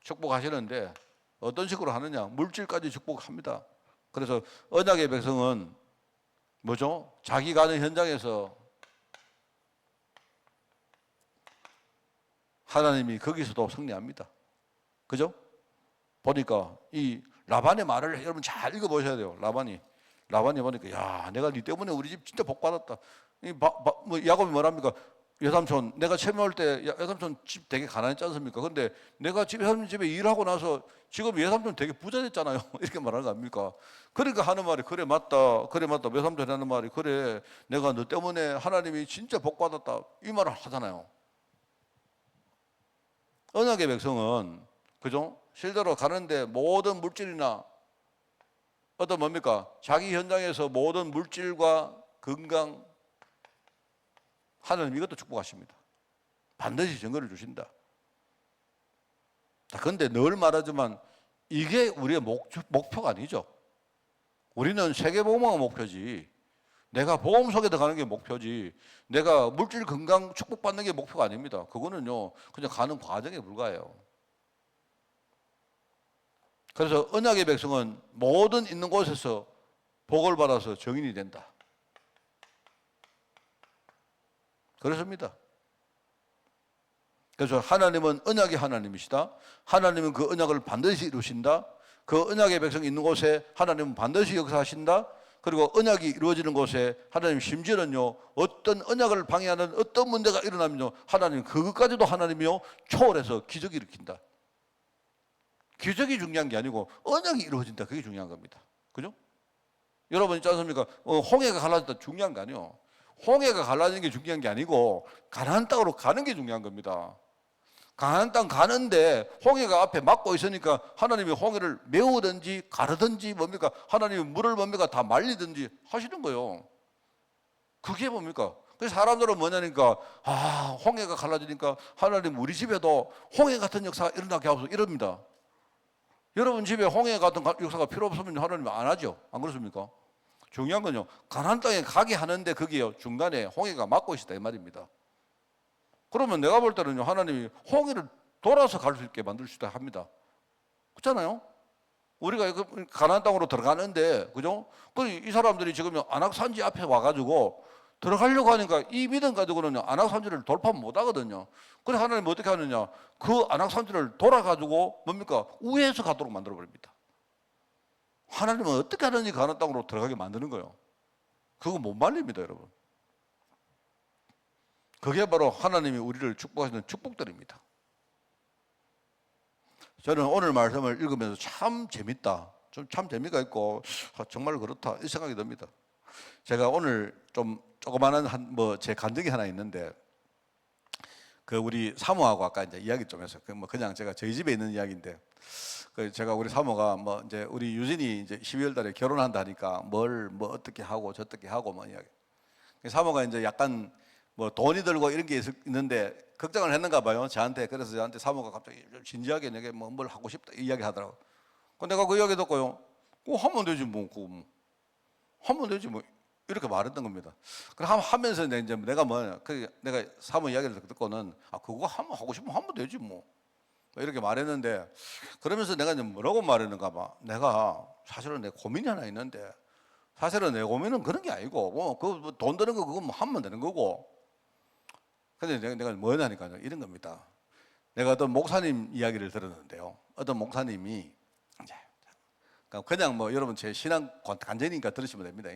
축복하시는데 어떤 식으로 하느냐? 물질까지 축복합니다. 그래서 언약의 백성은 뭐죠? 자기 가는 현장에서 하나님이 거기서도 승리합니다. 그죠? 보니까 이 라반의 말을 여러분 잘 읽어보셔야 돼요. 라반이 보니까 야, 내가 네 때문에 우리 집 진짜 복 받았다. 뭐 야곱이 뭐랍니까? 여삼촌, 내가 처음에 올 때 여삼촌 집 되게 가난했지 않습니까? 근데 내가 여삼촌 집에 일하고 나서 지금 여삼촌 되게 부자 됐잖아요. 이렇게 말하는 거 아닙니까? 그러니까 하는 말이 그래 맞다. 여삼촌 하는 말이 그래. 내가 너 때문에 하나님이 진짜 복 받았다. 이 말을 하잖아요. 언약의 백성은 그죠? 실제로 가는데 모든 물질이나 어떤 뭡니까? 자기 현장에서 모든 물질과 건강 하나님 이것도 축복하십니다. 반드시 증거를 주신다. 그런데 늘 말하지만 이게 우리의 목표가 아니죠. 우리는 세계복음화가 목표지. 내가 복음 속에 들어가는 게 목표지. 내가 물질 건강 축복받는 게 목표가 아닙니다. 그거는요 그냥 가는 과정에 불과해요. 그래서 언약의 백성은 모든 있는 곳에서 복을 받아서 정인이 된다. 그렇습니다. 그래서 하나님은 언약의 하나님이시다. 하나님은 그 언약을 반드시 이루신다. 그 언약의 백성이 있는 곳에 하나님은 반드시 역사하신다. 그리고 언약이 이루어지는 곳에 하나님 심지어는요 어떤 언약을 방해하는 어떤 문제가 일어나면요 하나님 그것까지도 하나님이요 초월해서 기적이 일으킨다. 기적이 중요한 게 아니고 언약이 이루어진다. 그게 중요한 겁니다. 그죠? 여러분 있지 않습니까? 홍해가 갈라졌다 중요한 거 아니에요. 홍해가 갈라지는 게 중요한 게 아니고 가나안 땅으로 가는 게 중요한 겁니다. 가나안 땅 가는데 홍해가 앞에 막고 있으니까 하나님이 홍해를 메우든지 가르든지 뭡니까? 하나님이 물을 뭡니까? 다 말리든지 하시는 거예요. 그게 뭡니까? 그래서 사람들은 뭐냐니까 홍해가 갈라지니까 하나님 우리 집에도 홍해 같은 역사가 일어나게 하소서 이럽니다. 여러분 집에 홍해 같은 역사가 필요 없으면 하나님 안 하죠. 안 그렇습니까? 중요한 건요 가나안 땅에 가게 하는데 거기요 중간에 홍해가 막고 있다 이 말입니다. 그러면 내가 볼 때는요 하나님이 홍해를 돌아서 갈 수 있게 만들 수 있다 합니다. 그렇잖아요? 우리가 가나안 땅으로 들어가는데 그죠? 이 사람들이 지금 안악산지 앞에 와가지고 들어가려고 하니까 이 믿음 가지고는 안악산지를 돌파 못 하거든요. 그래서 하나님 어떻게 하느냐? 그 안악산지를 돌아가지고 뭡니까? 우회해서 가도록 만들어 버립니다. 하나님은 어떻게 하든지 가나안 땅으로 들어가게 만드는 거예요. 그거 못 말립니다, 여러분. 그게 바로 하나님이 우리를 축복하시는 축복들입니다. 저는 오늘 말씀을 읽으면서 참 재밌다. 참 재미가 있고 정말 그렇다 이 생각이 듭니다. 제가 오늘 좀 조그마한 제 간증이 하나 있는데 그 우리 사모하고 아까 이제 이야기 좀 해서 그냥 제가 저희 집에 있는 이야기인데 제가 우리 사모가 이제 우리 유진이 이제 12월 달에 결혼한다니까 뭘 어떻게 하고 저떻게 하고 이야기. 사모가 이제 약간 돈이 들고 이런 게 있는데 걱정을 했는가 봐요. 그래서 저한테 사모가 갑자기 진지하게 내게 뭘 하고 싶다 이야기 하더라고. 근데 내가 그 이야기 듣고요. 하면 되지 하면 되지 이렇게 말했던 겁니다. 그럼 하면서 이제 내가 내가 사모 이야기를 듣고는 그거 하고 싶으면 하면 되지 이렇게 말했는데 그러면서 내가 이제 뭐라고 말했는가 봐. 내가 사실은 내 고민이 하나 있는데 사실은 내 고민은 그런 게 아니고 그 돈 드는 거 그거 하면 되는 거고. 근데 내가 뭐냐니까요. 이런 겁니다. 내가 어떤 목사님 이야기를 들었는데요. 어떤 목사님이 그냥 여러분 제 신앙 간증이니까 들으시면 됩니다.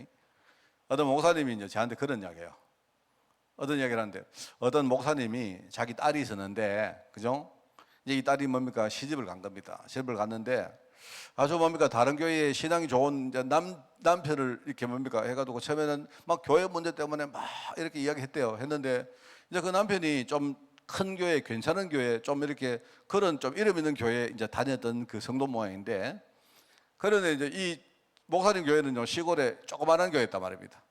어떤 목사님이 이제 저한테 그런 이야기예요. 어떤 이야기를 하는데 어떤 목사님이 자기 딸이 있었는데 그죠? 이제 이 딸이 시집을 간 겁니다. 시집을 갔는데 아주 다른 교회에 신앙이 좋은 이제 남편을 이렇게 해가지고 처음에는 막 교회 문제 때문에 막 이렇게 이야기했대요. 했는데 이제 그 남편이 좀 큰 교회, 괜찮은 교회, 좀 이렇게 그런 좀 이름 있는 교회에 이제 다녔던 그 성도 모양인데 그런데 이제 이 목사님 교회는요 시골에 조그마한 교회였단 말입니다.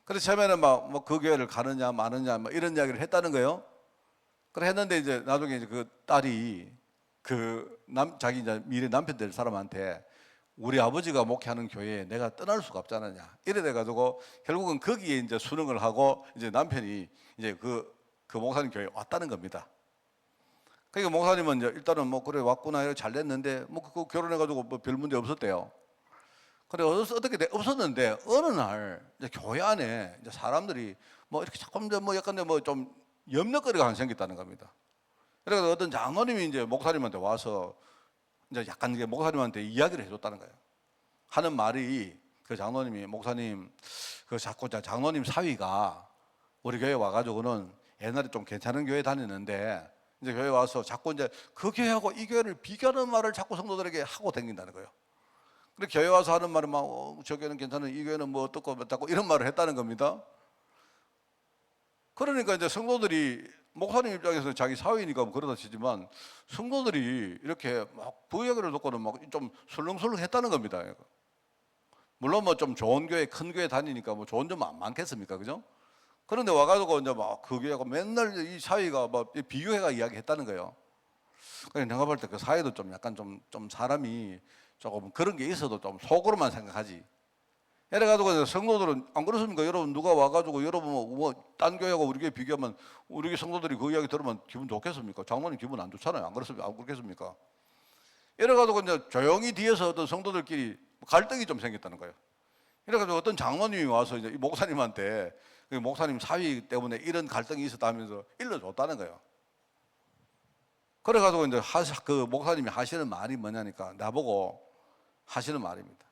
그래서 처음에는 그 교회를 가느냐 마느냐 이런 이야기를 했다는 거예요. 그래 했는데 이제 나중에 이제 그 딸이 자기 이제 미래 남편 될 사람한테 우리 아버지가 목회하는 교회에 내가 떠날 수가 없잖느냐 이래 돼가지고 결국은 거기에 이제 수능을 하고 이제 남편이 이제 그 목사님 교회에 왔다는 겁니다. 그러니까 목사님은 이제 일단은 뭐 그래 왔구나 이렇게 잘 됐는데 뭐 그 결혼해가지고 뭐 별 문제 없었대요. 그래 어떻게 없었는데 어느 날 이제 교회 안에 이제 사람들이 뭐 이렇게 자꾸 이제 뭐 약간 뭐 좀 염려거리가 하나 생겼다는 겁니다. 그래서 어떤 장로님이 이제 목사님한테 와서 이제 약간 이게 목사님한테 이야기를 해줬다는 거예요. 하는 말이 그 장로님이 목사님 그 자꾸 장로님 사위가 우리 교회 와가지고는 옛날에 좀 괜찮은 교회 다니는데 이제 교회 와서 자꾸 이제 그 교회하고 이 교회를 비교하는 말을 자꾸 성도들에게 하고 다닌다는 거예요. 그래 교회 와서 하는 말은 막 저 교회는 괜찮은 이 교회는 뭐 어떻고 어떻고 이런 말을 했다는 겁니다. 그러니까 이제 성도들이 목사님 입장에서 자기 사위니까 뭐 그러다 치지만 성도들이 이렇게 막 그 이야기를 듣고는 막 좀 술렁술렁 했다는 겁니다. 물론 뭐 좀 좋은 교회 큰 교회 다니니까 뭐 좋은 점 많겠습니까, 그죠? 그런데 와가지고 이제 막 그 교회가 맨날 이 사위가 막 비교해가 이야기했다는 거예요. 그래서 내가 볼 때 그 사위도 좀 약간 좀 사람이 조금 그런 게 있어도 좀 속으로만 생각하지. 이래가지고 성도들은 안 그렇습니까? 여러분 누가 와가지고 여러분 딴 교회하고 우리 교회 비교하면 우리 교회 성도들이 그 이야기 들으면 기분 좋겠습니까? 장로님 기분 안 좋잖아요. 안 그렇습니까? 안 그렇겠습니까? 이래가지고 이제 조용히 뒤에서 어떤 성도들끼리 갈등이 좀 생겼다는 거예요. 이래가지고 어떤 장로님이 와서 이제 이 목사님한테 목사님 사위 때문에 이런 갈등이 있었다면서 일러줬다는 거예요. 그래가지고 이제 그 목사님이 하시는 말이 뭐냐니까 나보고 하시는 말입니다.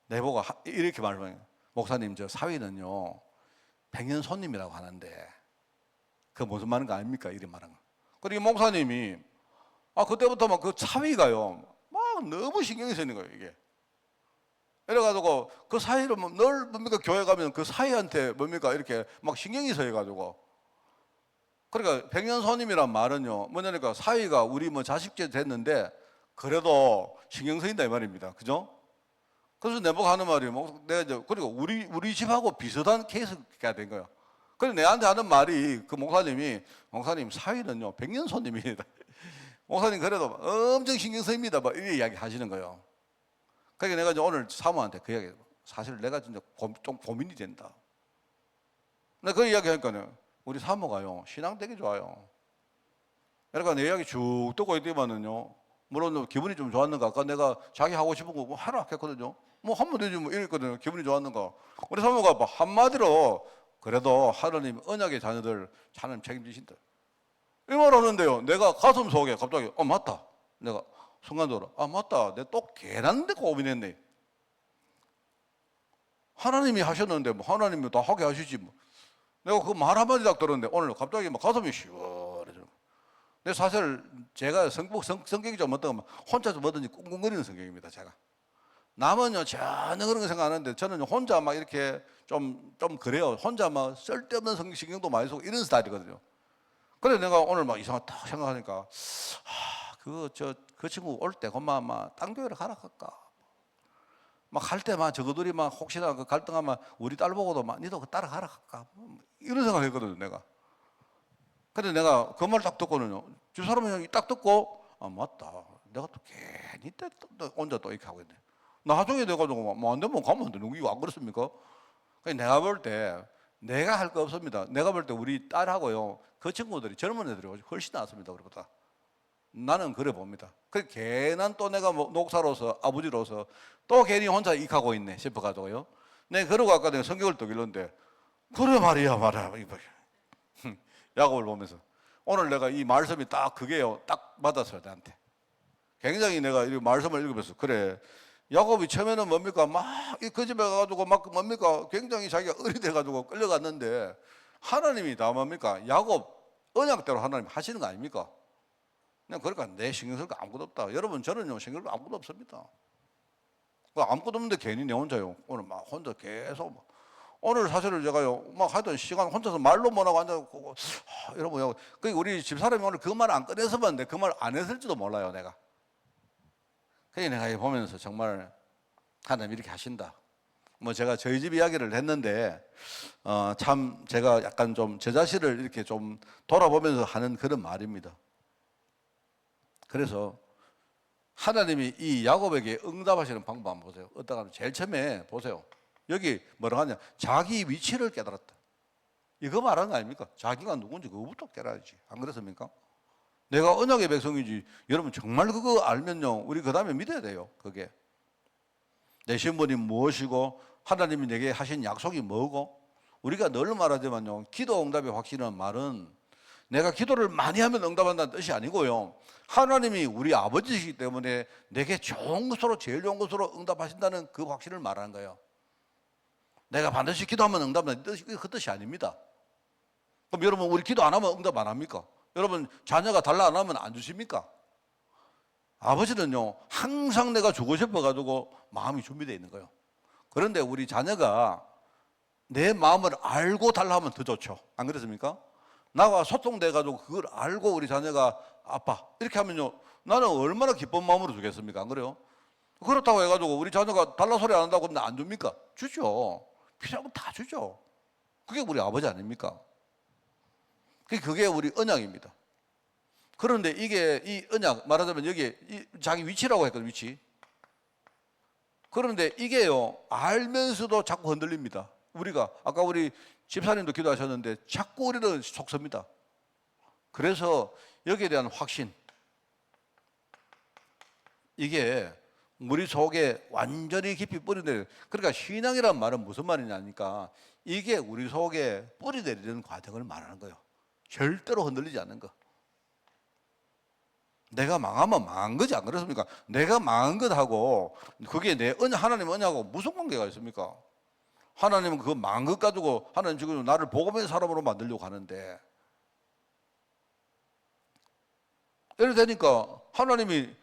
내보고 이렇게 말해요. 목사님 저 사위는요 백년 손님이라고 하는데 그 무슨 말인가 아닙니까? 이런 말은. 그리고 목사님이 그때부터 막 그 사위가요 막 너무 신경이 쓰이는 거예요 이게. 이래가지고 그 사위를 늘 뭡니까 교회 가면 그 사위한테 뭡니까 이렇게 막 신경이 써가지고. 그러니까 백년 손님이란 말은요 뭐냐니까 사위가 우리 뭐 자식제 됐는데 그래도 신경 쓰인다 이 말입니다. 그죠? 그래서 내보고 하는 말이 내가 이제 그리고 우리 집하고 비슷한 케이스가 된 거예요. 그래서 내한테 하는 말이 그 목사님 사위는요 백년 손님입니다. 목사님 그래도 엄청 신경 쓰입니다. 막 이렇게 이야기 하시는 거예요. 그러니까 내가 이제 오늘 사모한테 그 이야기 사실 내가 진짜 좀 고민이 된다. 근데 그 이야기 하니까요 우리 사모가요 신앙 되게 좋아요. 그러니까 내 이야기 쭉 듣고 있더만은요 물론 기분이 좀 좋았는가 아까 내가 자기 하고 싶은 거 뭐 하라 했거든요. 뭐 하면 되지 뭐 이랬거든요. 기분이 좋았는가. 우리 사모가 뭐 한마디로 그래도 하나님 언약의 자녀들 하나님 책임지신다 이 말 하는데요 내가 가슴 속에 갑자기 맞다 내가 순간적으로 맞다 내가 또 괜한데 고민했네. 하나님이 하셨는데 뭐 하나님이 다 하게 하시지 뭐. 내가 그 말 한마디 딱 들었는데 오늘 갑자기 막 가슴이 시원해져. 근데 사실 제가 성격이 좀 어떤 혼자서 뭐든지 꿍꿍거리는 성격입니다. 제가 남은요 전혀 그런 거 생각 안 하는데 저는 혼자 막 이렇게 좀 그래요. 혼자 막 쓸데없는 신경도 많이 쓰고 이런 스타일이거든요. 그래서 내가 오늘 막 이상하게 딱 생각하니까 그 친구 올 때 그만 막 딴 교회를 가라 할까. 막 갈 때 막 저거들이 막 혹시나 그 갈등하면 우리 딸 보고도 막 니도 그 따라가라 할까. 이런 생각했거든요 내가. 근데 내가 그 말 딱 듣고는요 주 사람은 딱 듣고 맞다 내가 또 괜히 또 혼자 또 이렇게 하고 있네. 나중에 돼가지고 뭐 안 되면 가면 안 돼. 누구 안 그렇습니까? 내가 볼 때 내가 할 거 없습니다. 내가 볼 때 우리 딸하고요 그 친구들이 젊은 애들이 훨씬 낫습니다. 그러보다 나는 그래 봅니다. 그 괜한 또 내가 목사로서 아버지로서 또 괜히 혼자 익하고 있네 싶어가지고요. 내가 그러고 아까 내가 성경을 또 읽는데 그래 말이야 야곱을 보면서 오늘 내가 이 말씀이 딱 그게요 딱 맞았어요 나한테. 굉장히 내가 이 말씀을 읽으면서 그래 야곱이 처음에는 뭡니까 막 그 집에 가가지고 막 뭡니까 굉장히 자기가 어리 돼가지고 끌려갔는데 하나님이 다 뭡니까 야곱 언약대로 하나님 하시는 거 아닙니까? 그러니까 내 신경 쓸 거 아무것도 없다. 여러분 저는요 신경 쓸 거 아무것도 없습니다. 아무것도 없는데 괜히 내 혼자요 오늘 막 혼자 계속 오늘 사실은 제가요 막 하여튼 시간 혼자서 말로 못하고 앉아서 이러면 우리 집사람이 오늘 그 말 안 꺼내서만 그 말 안 했을지도 몰라요 내가. 그래서 내가 보면서 정말 하나님 이렇게 하신다. 뭐 제가 저희 집 이야기를 했는데 참 제가 약간 좀 제 자신을 이렇게 좀 돌아보면서 하는 그런 말입니다. 그래서 하나님이 이 야곱에게 응답하시는 방법 한번 보세요. 어떻게 하면 제일 처음에 보세요. 여기 뭐라고 하냐 자기 위치를 깨달았다. 이거 말하는 거 아닙니까? 자기가 누군지 그거부터 깨달아야지. 안 그렇습니까? 내가 언약의 백성이지. 여러분 정말 그거 알면요, 우리 그 다음에 믿어야 돼요. 그게 내 신분이 무엇이고 하나님이 내게 하신 약속이 뭐고. 우리가 늘 말하지만요, 기도 응답의 확신은 말은 내가 기도를 많이 하면 응답한다는 뜻이 아니고요, 하나님이 우리 아버지이기 때문에 내게 좋은 것으로, 제일 좋은 것으로 응답하신다는 그 확신을 말하는 거예요. 내가 반드시 기도하면 응답한다는 뜻이, 그 뜻이 아닙니다. 그럼 여러분, 우리 기도 안 하면 응답 안 합니까? 여러분, 자녀가 달라 안 하면 안 주십니까? 아버지는요, 항상 내가 주고 싶어가지고 마음이 준비되어 있는 거예요. 그런데 우리 자녀가 내 마음을 알고 달라 하면 더 좋죠. 안 그렇습니까? 나와 소통돼가지고 그걸 알고 우리 자녀가 아빠 이렇게 하면요, 나는 얼마나 기쁜 마음으로 주겠습니까? 안 그래요? 그렇다고 해가지고 우리 자녀가 달라 소리 안 한다고 하면 안 줍니까? 주죠. 필요한 건 다 주죠. 그게 우리 아버지 아닙니까? 그게 우리 언약입니다. 그런데 이게 이 언약, 말하자면 여기 자기 위치라고 했거든요. 위치. 그런데 이게요, 알면서도 자꾸 흔들립니다. 우리가 아까 우리 집사님도 기도하셨는데 자꾸 우리는 속습니다. 그래서 여기에 대한 확신, 이게 우리 속에 완전히 깊이 뿌리내려. 그러니까 신앙이란 말은 무슨 말이냐니까, 이게 우리 속에 뿌리내리는 과정을 말하는 거예요. 절대로 흔들리지 않는 거. 내가 망하면 망한 거지, 안 그렇습니까? 내가 망한 것하고 그게 내 하나님 언약하고 무슨 관계가 있습니까? 하나님은 그 망한 것 가지고 하나님 지금 나를 복음의 사람으로 만들려고 하는데, 이래 되니까 하나님이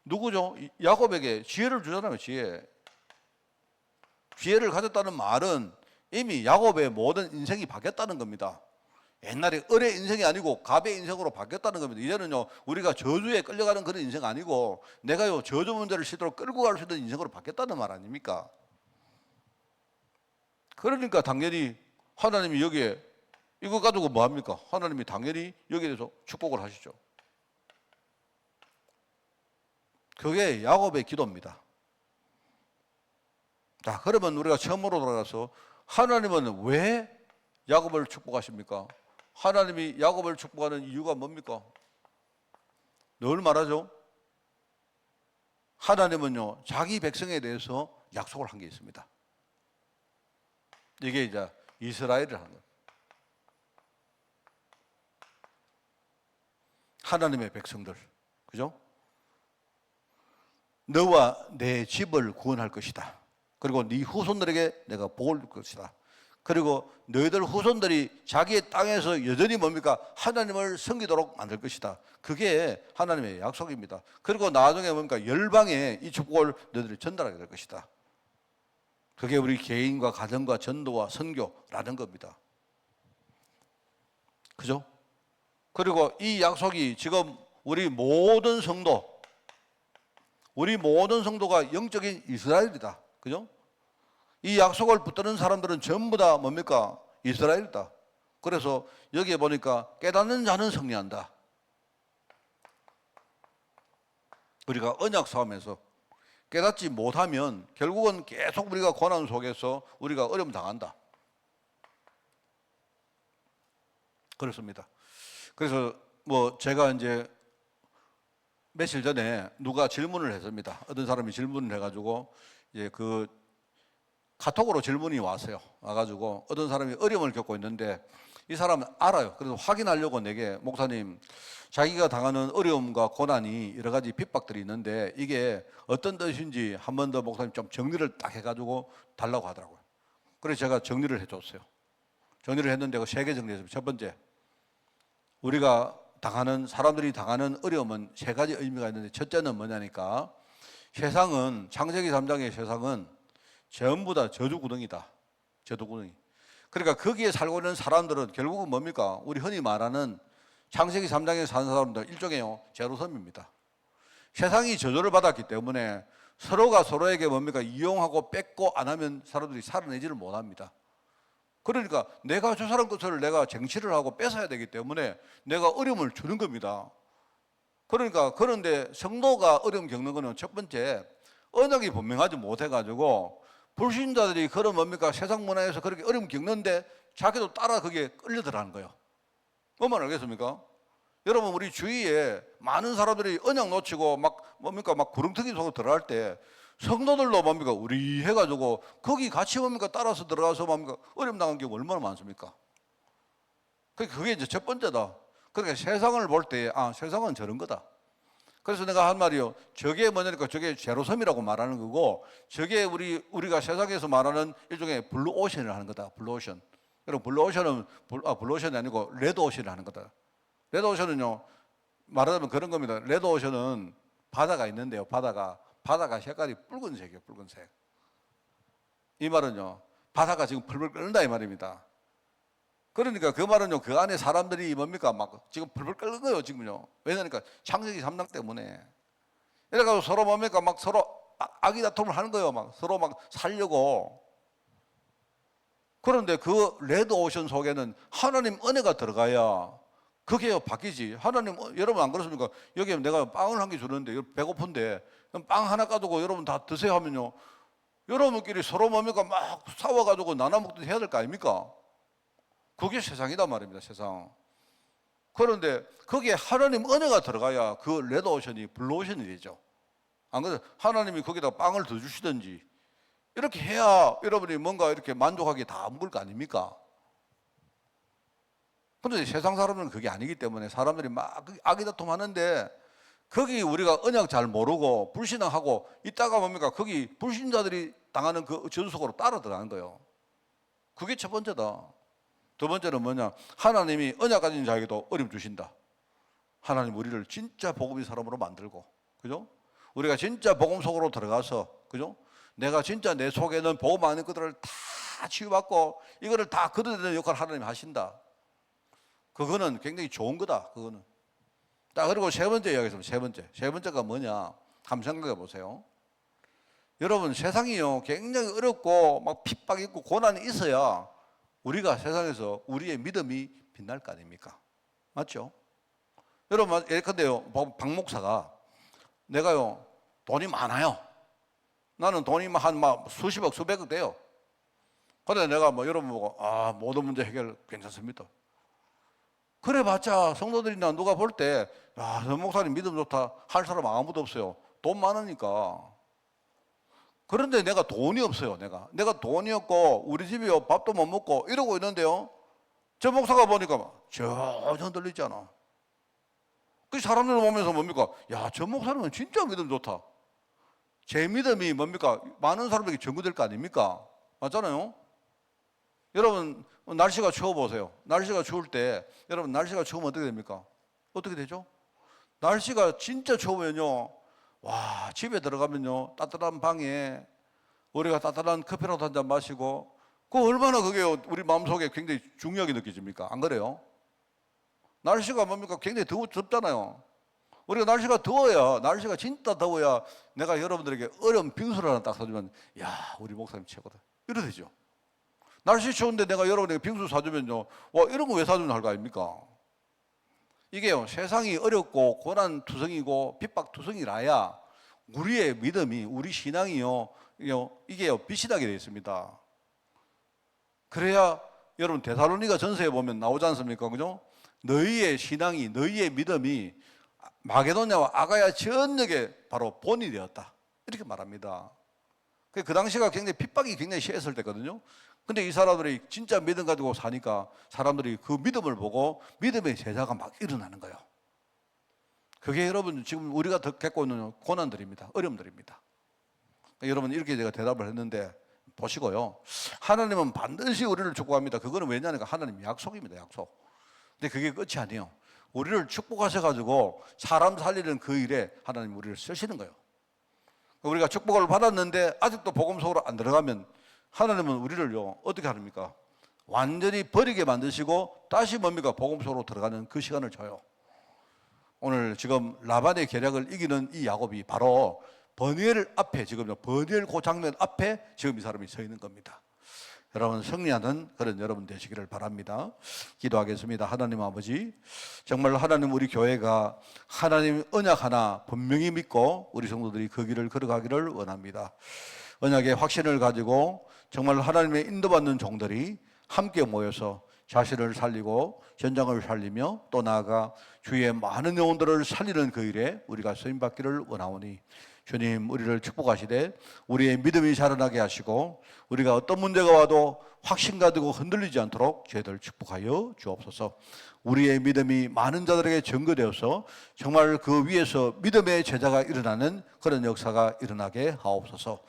누구죠? 야곱에게 지혜를 주잖아요. 지혜를 가졌다는 말은 이미 야곱의 모든 인생이 바뀌었다는 겁니다. 옛날에 을의 인생이 아니고 갑의 인생으로 바뀌었다는 겁니다. 이제는요, 우리가 저주에 끌려가는 그런 인생 아니고 내가요, 저주 문제를 시도로 끌고 갈 수 있는 인생으로 바뀌었다는 말 아닙니까? 그러니까 당연히 하나님이 여기에 이거 가지고 뭐 합니까? 하나님이 당연히 여기에 대해서 축복을 하시죠. 그게 야곱의 기도입니다. 자, 그러면 우리가 처음으로 돌아가서 하나님은 왜 야곱을 축복하십니까? 하나님이 야곱을 축복하는 이유가 뭡니까? 늘 말하죠. 하나님은요, 자기 백성에 대해서 약속을 한 게 있습니다. 이게 이제 이스라엘을 하는 거예요. 하나님의 백성들, 그죠? 너와 내 집을 구원할 것이다. 그리고 네 후손들에게 내가 복을 줄 것이다. 그리고 너희들 후손들이 자기의 땅에서 여전히 뭡니까? 하나님을 섬기도록 만들 것이다. 그게 하나님의 약속입니다. 그리고 나중에 뭡니까? 열방에 이 축복을 너희들이 전달하게 될 것이다. 그게 우리 개인과 가정과 전도와 선교라는 겁니다. 그죠? 그리고 이 약속이 지금 우리 모든 성도가 영적인 이스라엘이다. 그죠? 이 약속을 붙드는 사람들은 전부 다 뭡니까? 이스라엘이다. 그래서 여기에 보니까 깨닫는 자는 승리한다. 우리가 언약 싸움에서 깨닫지 못하면 결국은 계속 우리가 고난 속에서 우리가 어려움 당한다. 그렇습니다. 그래서 뭐 제가 이제 며칠 전에 누가 질문을 했습니다. 어떤 사람이 질문을 해가지고 이제 그 카톡으로 질문이 왔어요. 와가지고 어떤 사람이 어려움을 겪고 있는데 이 사람은 알아요. 그래서 확인하려고 내게 목사님, 자기가 당하는 어려움과 고난이 여러 가지 핍박들이 있는데 이게 어떤 뜻인지 한 번 더 목사님 좀 정리를 딱 해가지고 달라고 하더라고요. 그래서 제가 정리를 해줬어요. 정리를 했는데 그 3개 정리했습니다. 첫 번째, 사람들이 당하는 어려움은 3가지 의미가 있는데, 첫째는 뭐냐니까, 세상은, 창세기 3장의 세상은 전부 다 저주구덩이다. 저주구덩이. 그러니까 거기에 살고 있는 사람들은 결국은 뭡니까? 우리 흔히 말하는 창세기 3장에 사는 사람들 일종의 제로섬입니다. 세상이 저주를 받았기 때문에 서로가 서로에게 뭡니까? 이용하고 뺏고 안 하면 사람들이 살아내지를 못합니다. 그러니까 내가 저 사람 것을 내가 쟁취를 하고 뺏어야 되기 때문에 내가 어려움을 주는 겁니다. 그러니까 그런데 성도가 어려움 겪는 거는 첫 번째, 언약이 분명하지 못해가지고 불신자들이 그런 뭡니까? 세상 문화에서 그렇게 어려움 겪는데 자기도 따라 거기에 끌려들어가는 거예요. 뭐만 알겠습니까? 여러분 우리 주위에 많은 사람들이 언약 놓치고 막 뭡니까 막 구렁텅이 속으로 들어갈 때 성도들도 뭡니까 우리 해가지고 거기 같이 뭡니까 따라서 들어가서 뭡니까 어려움 당한 경우 얼마나 많습니까? 그게 이제 첫 번째다. 그러니까 세상을 볼 때 세상은 저런 거다. 그래서 내가 한 말이요. 저게 뭐냐니까 저게 제로섬이라고 말하는 거고 저게 우리가 세상에서 말하는 일종의 블루오션을 하는 거다. 블루오션. 여러분 블루오션은 블루오션이 아니고 레드오션을 하는 거다. 레드오션은요 말하자면 그런 겁니다. 레드오션은 바다가 있는데요. 바다가 색깔이 붉은색이에요. 붉은색. 이 말은요 바다가 지금 펄펄 끓는다 이 말입니다. 그러니까 그 말은요 그 안에 사람들이 뭡니까 막 지금 펄펄 끓는 거예요 지금요. 왜냐니까 창세기 3장 때문에. 이래가지고 서로 뭡니까 막 서로 아기다툼을 하는 거예요. 막 서로 막 살려고. 그런데 그 레드오션 속에는 하나님 은혜가 들어가야 그게 바뀌지. 하나님 여러분 안 그렇습니까? 여기 내가 빵을 한 개 주는데 배고픈데 빵 하나 까두고 여러분 다 드세요 하면요 여러분끼리 서로 뭡니까 막 싸워가지고 나눠 먹듯이 해야 될 거 아닙니까? 그게 세상이다 말입니다. 세상. 그런데 거기에 하나님 은혜가 들어가야 그 레드오션이 블루오션이 되죠. 안 그래요? 하나님이 거기다 빵을 더 주시든지 이렇게 해야 여러분이 뭔가 이렇게 만족하게 다 먹을 거 아닙니까? 그런데 세상 사람들은 그게 아니기 때문에 사람들이 막 아기다툼 하는데 거기 우리가 언약 잘 모르고 불신앙하고 있다가 뭡니까? 거기 불신자들이 당하는 그 전속으로 따라 들어가는 거예요. 그게 첫 번째다. 두 번째는 뭐냐? 하나님이 언약 가진 자에게도 어려움 주신다. 하나님 우리를 진짜 복음의 사람으로 만들고, 그죠? 우리가 진짜 복음 속으로 들어가서, 그죠? 내가 진짜 내 속에는 복음 아닌 것들을 다 치유받고 이거를 다 걷어내는 역할을 하나님이 하신다. 그거는 굉장히 좋은 거다. 그거는. 자, 그리고 세 번째 이야기했습니다. 세 번째가 뭐냐? 한번 생각해 보세요. 여러분 세상이요 굉장히 어렵고 막 핍박 있고 고난이 있어야 우리가 세상에서 우리의 믿음이 빛날 거 아닙니까? 맞죠? 여러분 예컨대요 박 목사가 내가요 돈이 많아요. 나는 돈이 한 수십억 수백억 돼요. 그런데 내가 여러분 보고 모든 문제 해결 괜찮습니다. 그래봤자 성도들이나 누가 볼 때 저 목사님 믿음 좋다 할 사람 아무도 없어요. 돈 많으니까. 그런데 내가 돈이 없어요. 내가 돈이 없고 우리 집이요 밥도 못 먹고 이러고 있는데요 저 목사가 보니까 전혀 흔들리지 않아. 그 사람들 보면서 뭡니까? 야, 저 목사님은 진짜 믿음 좋다. 제 믿음이 뭡니까? 많은 사람에게 전구될 거 아닙니까? 맞잖아요. 여러분 날씨가 추워 보세요. 날씨가 추울 때 여러분 날씨가 추우면 어떻게 됩니까? 어떻게 되죠? 날씨가 진짜 추우면요 와 집에 들어가면요 따뜻한 방에 우리가 따뜻한 커피라도 한 잔 마시고 그 얼마나 그게 우리 마음속에 굉장히 중요하게 느껴집니까? 안 그래요? 날씨가 뭡니까? 굉장히 덥잖아요. 우리가 날씨가 더워야 날씨가 진짜 더워야 내가 여러분들에게 얼음 빙수를 하나 딱 사주면 야 우리 목사님 최고다 이래 되죠. 날씨 추운데 내가 여러분에게 빙수 사주면요 와 이런 거 왜 사주는 할 거 아닙니까? 이게요 세상이 어렵고 고난 투성이고 핍박 투성이라야 우리의 믿음이 우리 신앙이요 이게요 빛이 나게 되어 있습니다. 그래야 여러분 데살로니가 전서에 보면 나오지 않습니까? 그죠? 너희의 신앙이 너희의 믿음이 마게도냐와 아가야 전역에 바로 본이 되었다 이렇게 말합니다. 그 당시가 굉장히 핍박이 굉장히 심했을 때거든요. 근데 이 사람들이 진짜 믿음 가지고 사니까 사람들이 그 믿음을 보고 믿음의 제자가 막 일어나는 거예요. 그게 여러분 지금 우리가 겪고 있는 고난들입니다. 어려움들입니다. 여러분 이렇게 제가 대답을 했는데 보시고요. 하나님은 반드시 우리를 축복합니다. 그거는 왜냐니까 하나님 약속입니다. 약속. 근데 그게 끝이 아니에요. 우리를 축복하셔가지고 사람 살리는 그 일에 하나님 우리를 쓰시는 거예요. 우리가 축복을 받았는데 아직도 복음 속으로 안 들어가면 하나님은 우리를요 어떻게 합니까? 완전히 버리게 만드시고 다시 뭡니까? 복음 속으로 들어가는 그 시간을 줘요. 오늘 지금 라반의 계략을 이기는 이 야곱이 바로 버니엘 앞에 지금요 버니엘 그 장면 앞에 지금 이 사람이 서 있는 겁니다. 여러분 승리하는 그런 여러분 되시기를 바랍니다. 기도하겠습니다. 하나님 아버지 정말 하나님 우리 교회가 하나님 언약 하나 분명히 믿고 우리 성도들이 그 길을 걸어가기를 원합니다. 언약의 확신을 가지고 정말 하나님의 인도받는 종들이 함께 모여서 자신을 살리고 현장을 살리며 또 나아가 주의 많은 영혼들을 살리는 그 일에 우리가 쓰임받기를 원하오니 주님 우리를 축복하시되 우리의 믿음이 자라나게 하시고 우리가 어떤 문제가 와도 확신 가지고 흔들리지 않도록 저희들 축복하여 주옵소서. 우리의 믿음이 많은 자들에게 증거되어서 정말 그 위에서 믿음의 제자가 일어나는 그런 역사가 일어나게 하옵소서.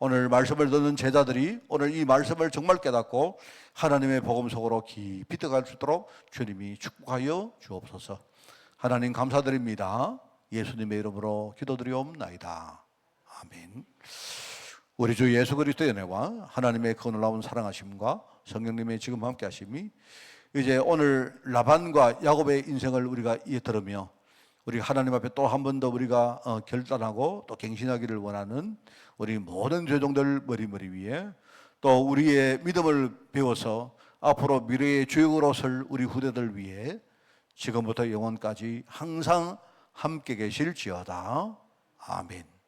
오늘 말씀을 듣는 제자들이 오늘 이 말씀을 정말 깨닫고 하나님의 복음 속으로 깊이 들어갈 수 있도록 주님이 축복하여 주옵소서. 하나님 감사드립니다. 예수님의 이름으로 기도드리옵나이다. 아멘. 우리 주 예수 그리스도의 은혜와 하나님의 그 놀라운 사랑하심과 성령님의 지금 함께 하심이 이제 오늘 라반과 야곱의 인생을 우리가 들으며 우리 하나님 앞에 또 한 번 더 우리가 결단하고 또 갱신하기를 원하는 우리 모든 죄종들 머리 위에 또 우리의 믿음을 배워서 앞으로 미래의 주역으로 설 우리 후대들 위해 지금부터 영원까지 항상 함께 계실지어다. 아멘.